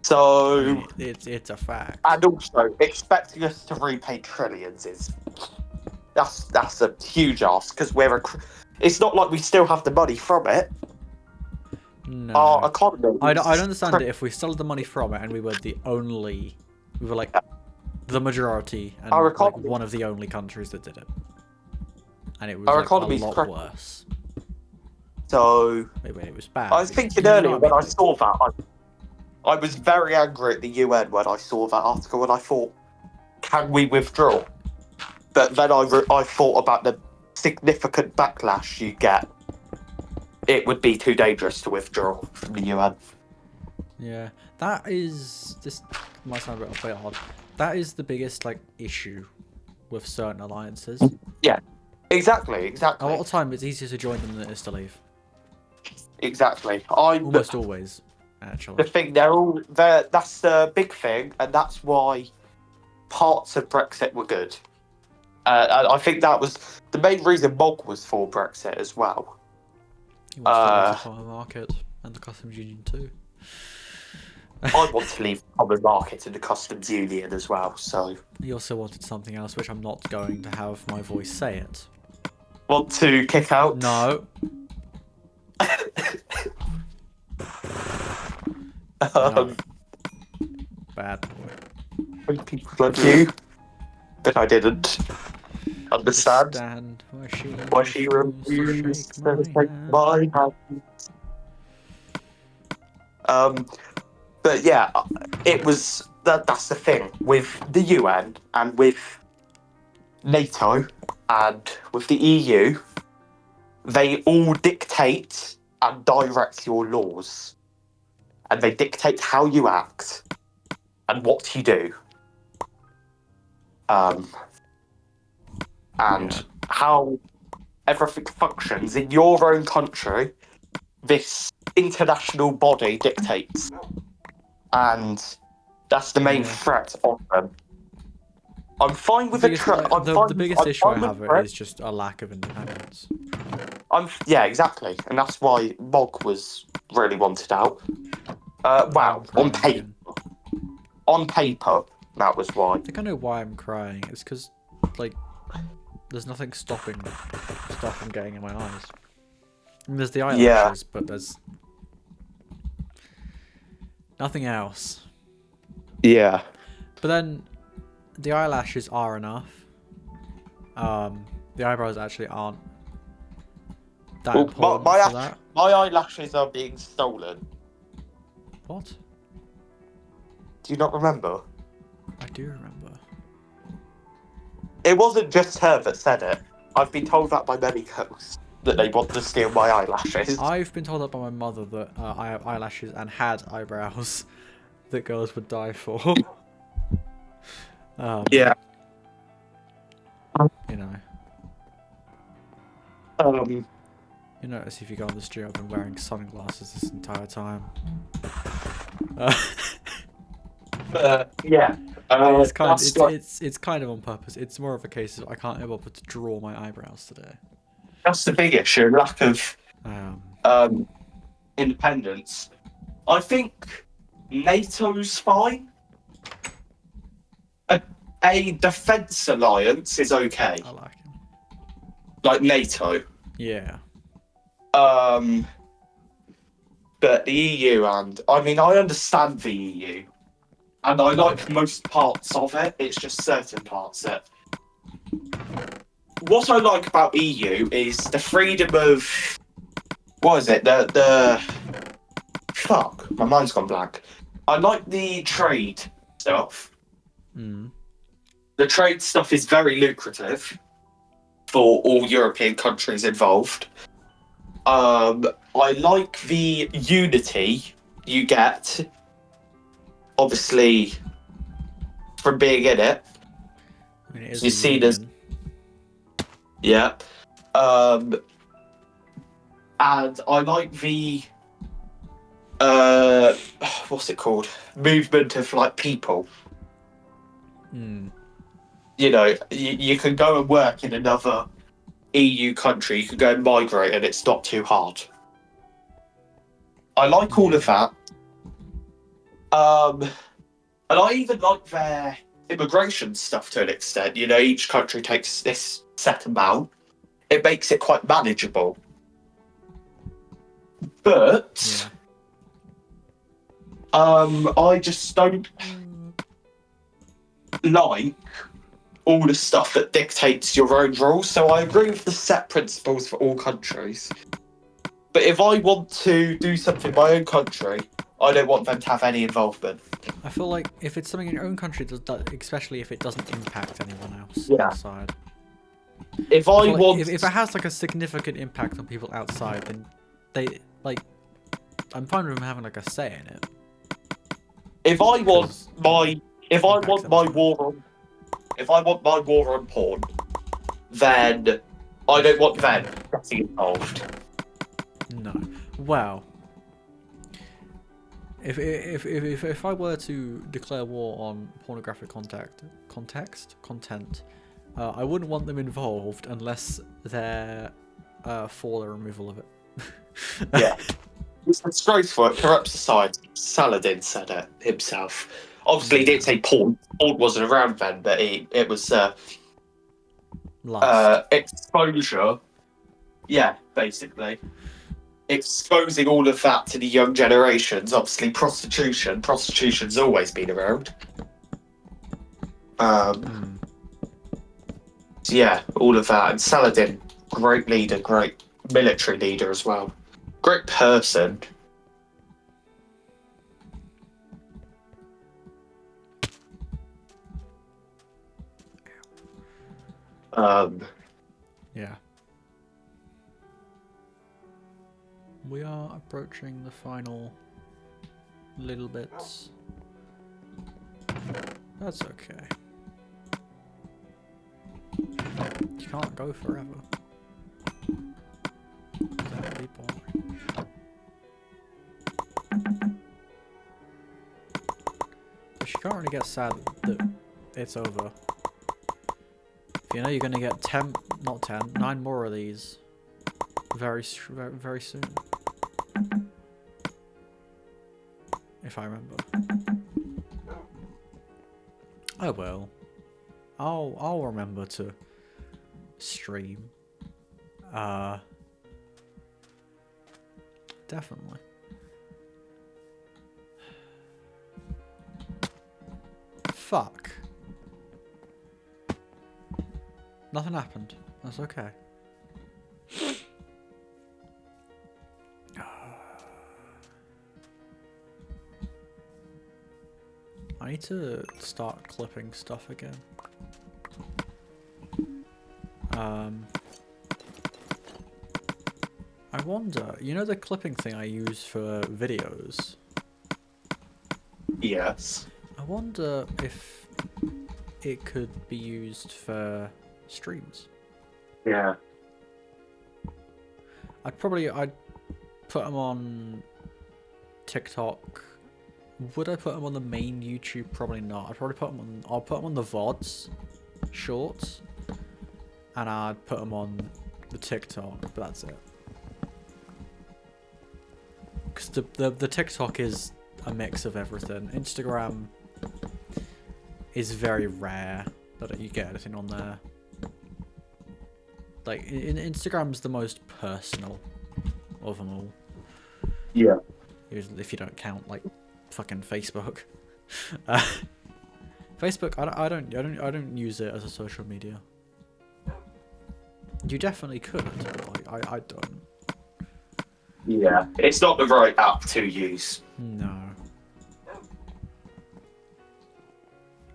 So it's a fact. And also expecting us to repay trillions that's a huge ask because it's not like we still have the money from it. No. Our economy. I'd understand it if we still had the money from it and we were like the majority and our like one of the only countries that did it. And it was our like economy's a lot worse. So It was bad. I was thinking earlier when I saw that I was very angry at the UN when I saw that article, and I thought, can we withdraw? But then I thought about the significant backlash you get. It would be too dangerous to withdraw from the UN. Yeah, that is. This might sound a bit odd. That is the biggest like issue with certain alliances. Exactly. A lot of time, it's easier to join them than it is to leave. Exactly. Almost always, actually. The thing, that's the big thing, and that's why parts of Brexit were good. And I think that was the main reason Mog was for Brexit as well. He wants to leave the common market and the customs union too. I want to leave the common market and the customs union as well, so... He also wanted something else, which I'm not going to have my voice say it. Want to kick out? No. No. Bad boy. When people like you, but I didn't understand why she refused to take my hand. But yeah, it was that's the thing with the UN and with NATO and with the EU. They all dictate and direct your laws, and they dictate how you act and what you do. And how everything functions in your own country, this international body dictates. And that's the main threat of them. I'm fine with the biggest issue I have is just a lack of independence. Exactly. And that's why Mog was really wanted out. On paper, that was why. I think I know why I'm crying. It's because, like, there's nothing stopping stuff from getting in my eyes. I mean, there's the eyelashes, but there's nothing else. Yeah. But then, the eyelashes are enough. The eyebrows actually aren't that important for that. My eyelashes are being stolen. What? Do you not remember? I do remember. It wasn't just her that said it. I've been told that by many girls, that they want to steal my eyelashes. I've been told that by my mother that I have eyelashes and had eyebrows that girls would die for. Yeah. You know. You notice if you go on the street, I've been wearing sunglasses this entire time. Yeah. It's kind of on purpose. It's more of a case of I can't be able to draw my eyebrows today. That's the big issue, lack of independence. I think NATO's fine. A defence alliance is okay. I like him. Like NATO. Yeah. But the EU I understand the EU. And I like most parts of it. It's just certain parts that... What I like about EU is the freedom of... What is it? Fuck, my mind's gone blank. I like the trade stuff. Mm. The trade stuff is very lucrative for all European countries involved. I like the unity you get, obviously, from being in it. I mean, it is you see this. Yeah. And I like the what's it called? Movement of like people. Mm. You know, you can go and work in another EU country. You can go and migrate, and it's not too hard. I like all of that. And I even like their immigration stuff to an extent. You know, each country takes this set amount. It makes it quite manageable. But I just don't like all the stuff that dictates your own rules. So I agree with the set principles for all countries. But if I want to do something in my own country, I don't want them to have any involvement. I feel like if it's something in your own country, especially if it doesn't impact anyone else Yeah. outside. If I I feel like want, if it has like a significant impact on people outside, then they like. I'm fine with them having like a say in it. if I want 'cause my, if I impacts want my everyone. war on, if I want my war on porn, then I don't want them getting involved. No. Well, if I were to declare war on pornographic content, I wouldn't want them involved unless they're for the removal of it. Yeah. It's disgraceful. It corrupts society. Saladin said it himself. Obviously, he didn't say porn. Porn wasn't around then, but it was Lust. exposure. Yeah, basically. Exposing all of that to the young generations. Obviously, prostitution. Prostitution's always been around. Hmm. So yeah, all of that. And Saladin, great leader, great military leader as well. Great person. Yeah. We are approaching the final little bits. That's okay. You can't go forever. That would be boring. But you can't really get sad that it's over. If you know you're gonna get 9 more of these very soon. If I remember. I will. I'll remember to stream. Definitely. Fuck. Nothing happened. That's okay. I need to start clipping stuff again. I wonder, you know the clipping thing I use for videos? Yes. I wonder if it could be used for streams. Yeah. I'd put them on TikTok. Would I put them on the main YouTube? Probably not. I'll put them on the VODs, shorts, and I'd put them on the TikTok, but that's it. Because the TikTok is a mix of everything. Instagram is very rare that you get anything on there. Like, Instagram's the most personal of them all. Yeah. Usually, if you don't count like fucking Facebook. Facebook, I don't use it as a social media. You definitely could, but like, I don't. Yeah. It's not the right app to use. No.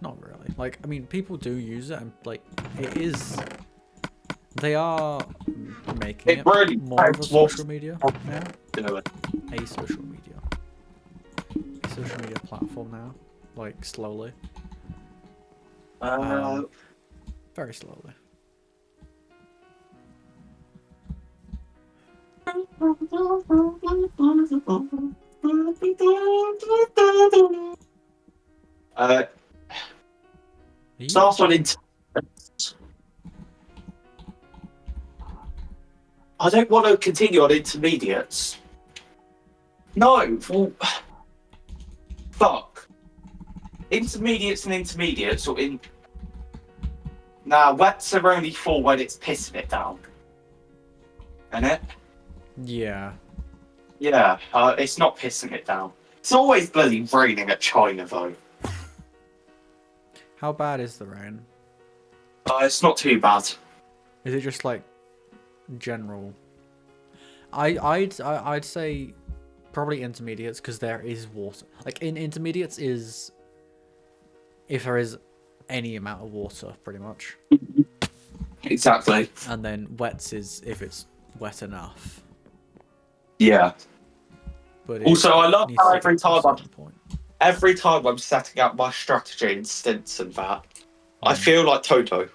Not really. Like, I mean, people do use it, and like, it is. They are making It really more of a depends what- social media now. A social media platform now, like slowly, very slowly. Starts on internet. I don't want to continue on intermediates. No, well, fuck. Intermediates and intermediates, or in. Nah, wets are only for when it's pissing it down. Innit? Yeah. Yeah, it's not pissing it down. It's always bloody raining at China, though. How bad is the rain? It's not too bad. Is it just like general? I'd say probably intermediates because there is water. Like in intermediates is if there is any amount of water, pretty much. Exactly. And then wets is if it's wet enough. Yeah. But Also, I love needs how to get to a certain point. every time I'm setting up my strategy in stints and that, I feel like Toto.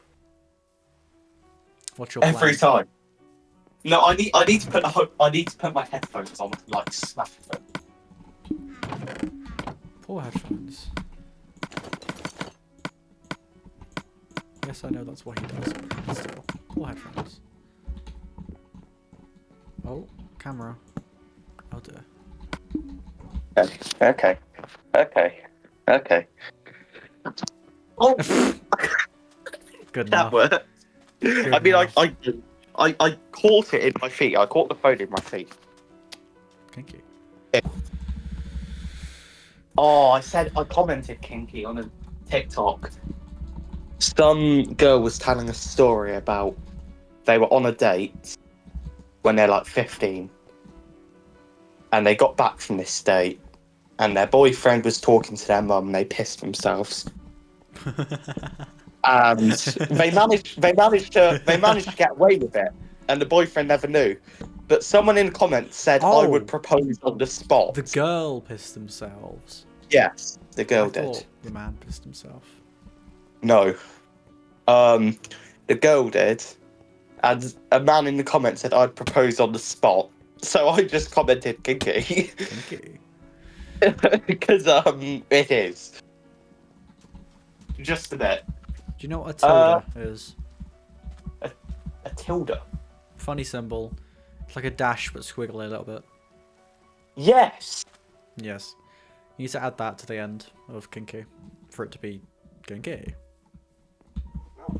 What's your Every plan? time. No, I need to put my headphones on and like smash them. Poor headphones. Yes, I know that's what he does. But still, poor headphones. Oh, camera. Oh dear. Okay. Oh, Good that enough. worked. Good I mean, enough. I caught it in my feet. I caught the phone in my feet. Kinky. Oh, I commented kinky on a TikTok. Some girl was telling a story about they were on a date when they're like 15, and they got back from this date, and their boyfriend was talking to their mum, and they pissed themselves. And they managed to get away with it, and the boyfriend never knew. But someone in the comments said I would propose on the spot. The girl pissed themselves. Yes, the girl I did. thought the man pissed himself. No. The girl did, and a man in the comments said I'd propose on the spot. So I just commented kinky. Kinky. Because it is. Just a bit. Do you know what a tilde is? A tilde. Funny symbol. It's like a dash but squiggly a little bit. Yes. Yes. You need to add that to the end of kinky for it to be kinky.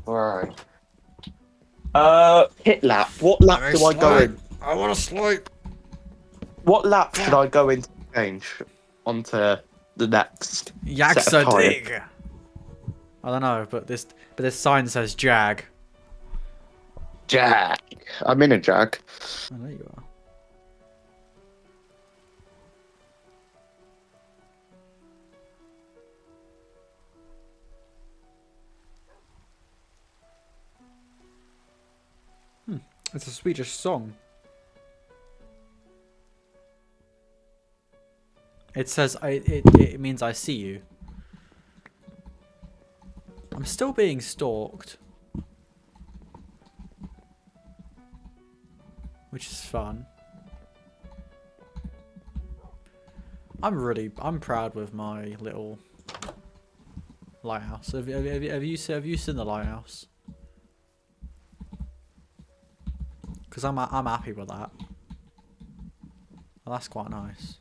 Right. Hit lap. What lap do I go in? I want to slope. What lap should I go in to change onto the next? Yagsa dig. I don't know, but this sign says jag. Jag. I'm in a jag. Oh, there you are. It's a Swedish song. It says it means I see you. I'm still being stalked. Which is fun. I'm proud with my little lighthouse. Have you seen the lighthouse? Because I'm happy with that. Well, that's quite nice.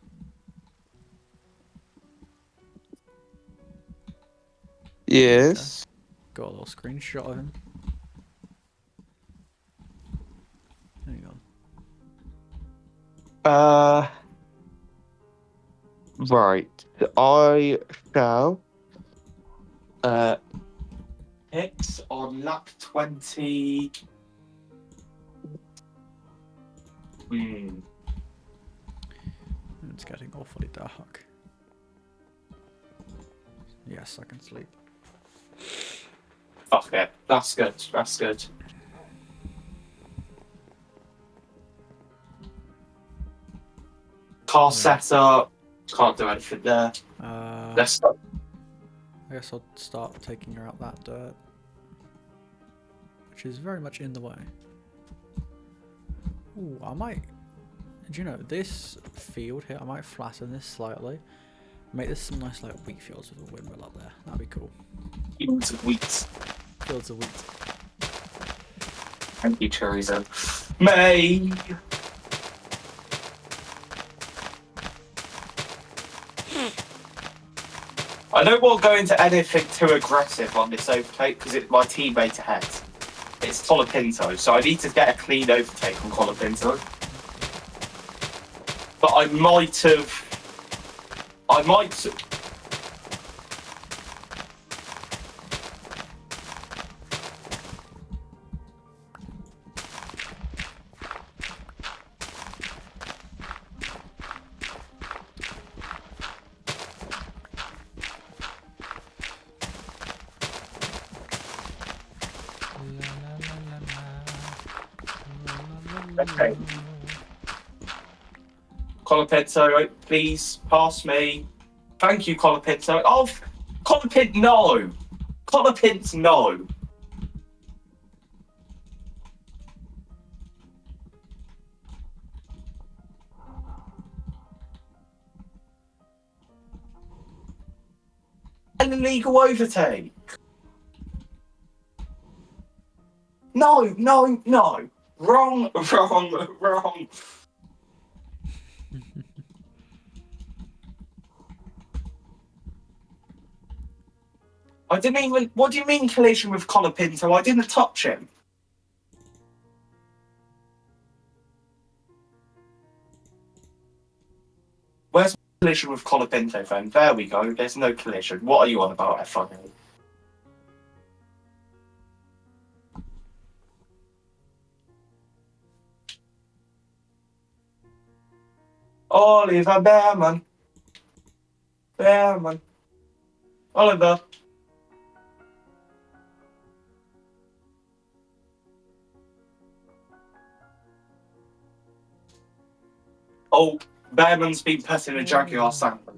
Yes. Got a little screenshot of him. Hang on. Right. I shall. Hits on lap 20. It's getting awfully dark. Yes, I can sleep. Okay, that's good. That's good. Car setup. Can't do anything there. Let's start. I guess I'll start taking her out that dirt, which is very much in the way. Ooh, I might. Do you know this field here? I might flatten this slightly. Make this some nice like wheat fields with a windmill up there. That'd be cool. Fields of wheat. Fields of wheat. Thank you, chorizo. May. I don't want to go into anything too aggressive on this overtake because it's my teammate ahead. It's Colapinto, so I need to get a clean overtake on Colapinto. But I might. Okay. Colapinto, please pass me. Thank you, Colapinto. Oh, Colapint, no! Colapint, no! An illegal overtake. No, no, no. Wrong, wrong, wrong. I didn't even. What do you mean collision with Colapinto? I didn't touch him. Where's collision with Colapinto then? There we go. There's no collision. What are you on about, F1? Oliver Behrman. Behrman. Oliver. Oh, Behrman's been put in a Jaguar sandwich.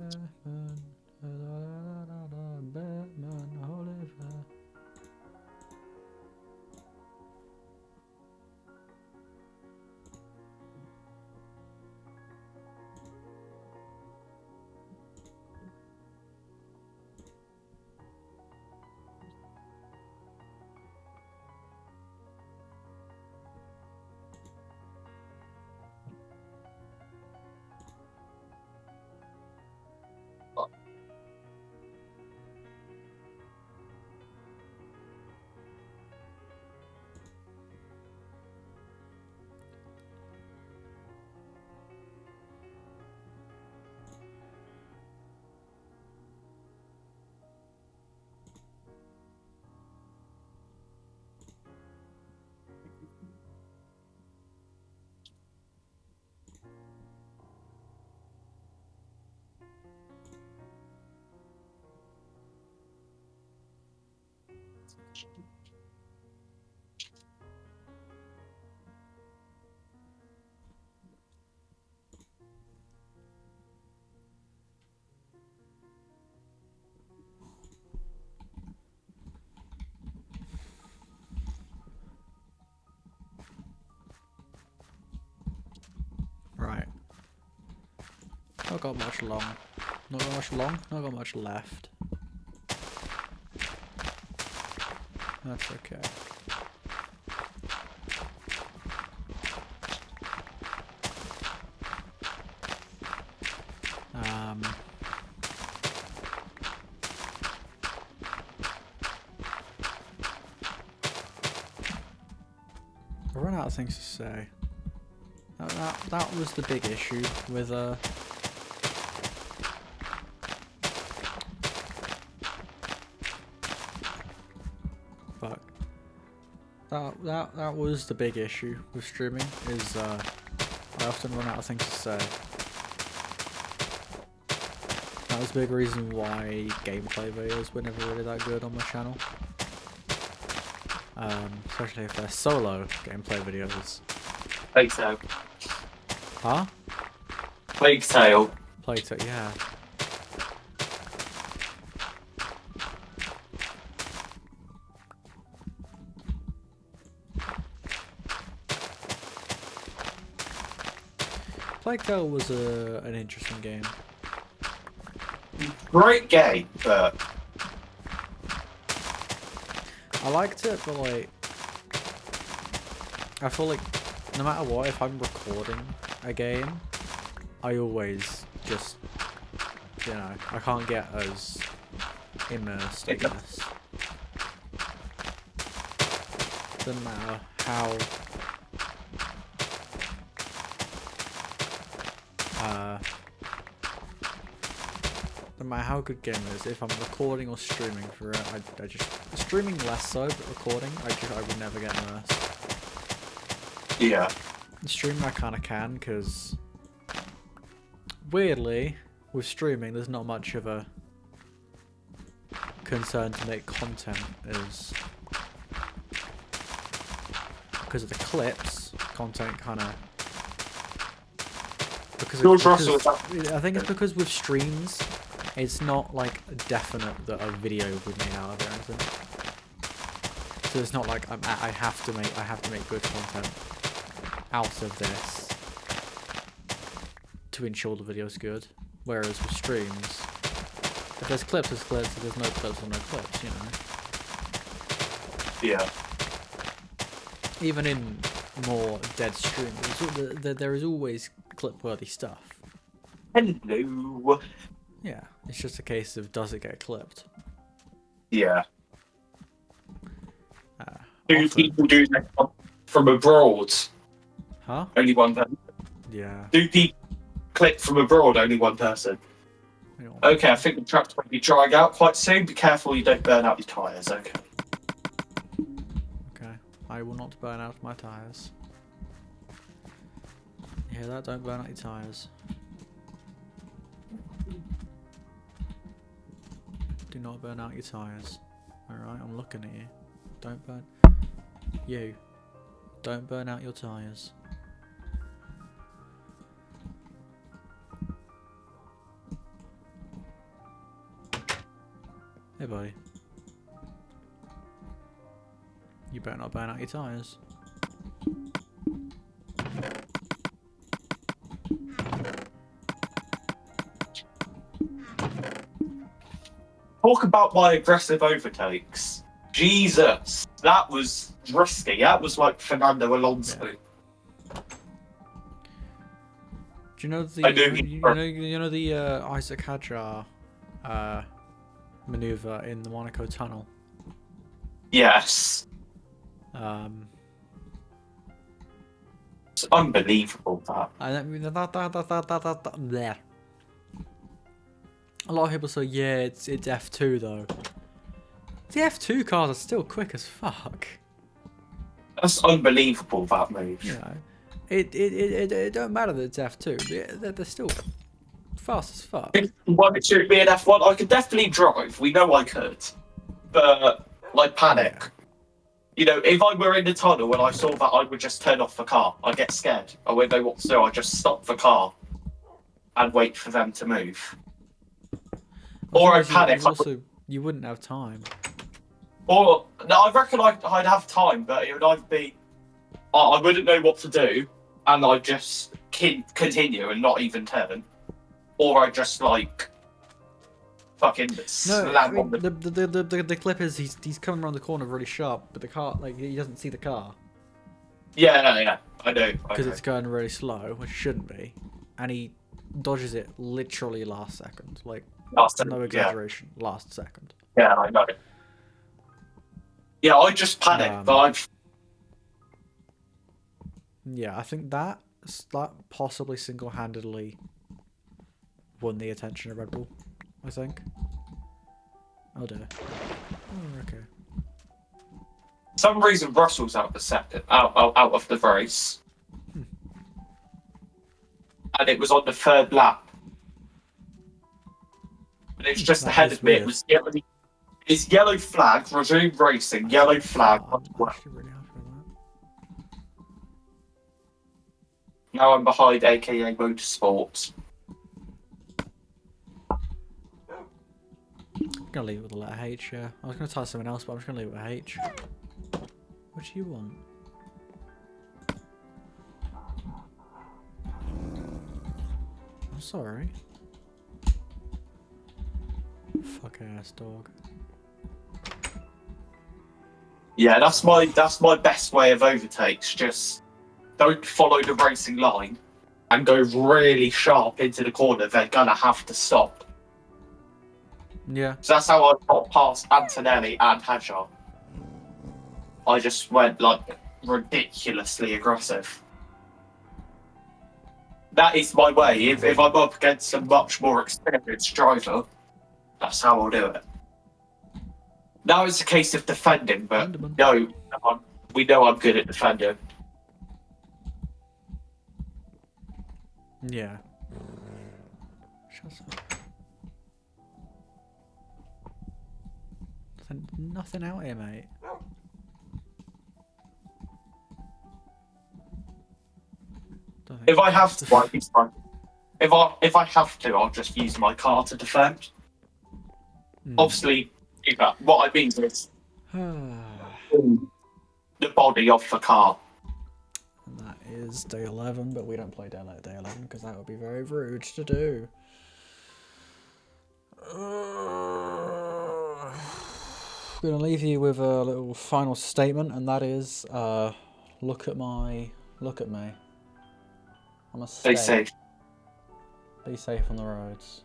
Right. Not got much long. Not got much long, not got much left. That's okay. I run out of things to say. That was the big issue with fuck. That was the big issue with streaming, is I often run out of things to say. That was a big reason why gameplay videos were never really that good on my channel. Especially if they're solo gameplay videos. Plague Tale. Huh? Plague Tale. Plague Tale, yeah. Plague Tale was an interesting game. Great game, but I liked it, but like, I feel like no matter what, if I'm recording a game, I always just, you know, I can't get as immersed, I guess. Doesn't matter how no matter how good game is, if I'm recording or streaming for it, I just streaming less so, but recording, I would never get immersed. yeah. Streaming I kind of can, because weirdly, with streaming, there's not much of a concern to make content as because of the clips, content kind of. George Russell is I think it's because with streams, it's not like definite that a video will be made out of it or anything. So it's not like I have to make good content out of this to ensure the video's good. Whereas with streams, if there's clips, there's clips. If there's no clips, there's no clips. You know. Yeah. Even in more dead streams, there is always clip-worthy stuff. Hello. Yeah, it's just a case of does it get clipped. Yeah. Do Often. people do that from abroad? Huh? Only one person. Yeah. Do people click from abroad? Only one person. You know, Okay, I think the tracks might be drying out quite soon. Be careful you don't burn out your tyres, okay? Okay. I will not burn out my tyres. You hear that? Don't burn out your tyres. Do not burn out your tyres. Alright, I'm looking at you. Don't burn... You. Don't burn out your tyres. Hey buddy. You better not burn out your tyres. Talk about my aggressive overtakes. Jesus, that was risky. That was like Fernando Alonso. Yeah. Do you know the I do. you know the Isaac Hadjar maneuver in the Monaco tunnel? Yes. It's unbelievable that. There. A lot of people say, yeah, it's F2 though. The F2 cars are still quick as fuck. That's unbelievable, that move. You know, it don't matter that it's F2. They're still fast as fuck. If you wanted to be an F1, I could definitely drive. We know I could. But, like, panic. Yeah. You know, if I were in the tunnel and I saw that, I would just turn off the car. I'd get scared. I wouldn't know what to do. I'd just stop the car and wait for them to move. Or I'd panic. Also, you wouldn't have time. Or, no, I reckon I'd have time, but it would either be I wouldn't know what to do, and I'd just continue and not even turn. Or I'd just, like, fucking slam on the... The clip is he's coming around the corner really sharp, but the car, like, he doesn't see the car. Yeah, I know. Because it's going really slow, which shouldn't be. And he dodges it literally last second. Like, no exaggeration, last second. Yeah, I know. Yeah, I just panicked, but I've... Yeah, I think that possibly single-handedly won the attention of Red Bull, I think. Oh dear. Oh, okay. For some reason Russell's out of the race. And it was on the third lap. And it's just ahead of me. It was yellow. It's yellow flag, resume racing, yellow flag. I'm actually really happy with that. Now I'm behind AKA Motorsports. I'm gonna leave it with a letter H, yeah. I was gonna type something else, but I'm just gonna leave it with H. What do you want? I'm sorry. Fuck ass dog. Yeah, that's my best way of overtakes. Just don't follow the racing line and go really sharp into the corner. They're gonna have to stop. Yeah. So that's how I got past Antonelli and Hadjar. I just went like ridiculously aggressive. That is my way. If I'm up against a much more experienced driver, that's how I'll do it. Now it's a case of defending, but no, we know I'm good at defending. Yeah. Shut up. Nothing out here, mate. If I have to, if I have to, I'll just use my car to defend. Obviously, what I mean is the body of the car. And that is day 11, but we don't play day 11 because that would be very rude to do. I'm going to leave you with a little final statement, and that is, look at me. I'm a Stay state. safe. Be safe on the roads.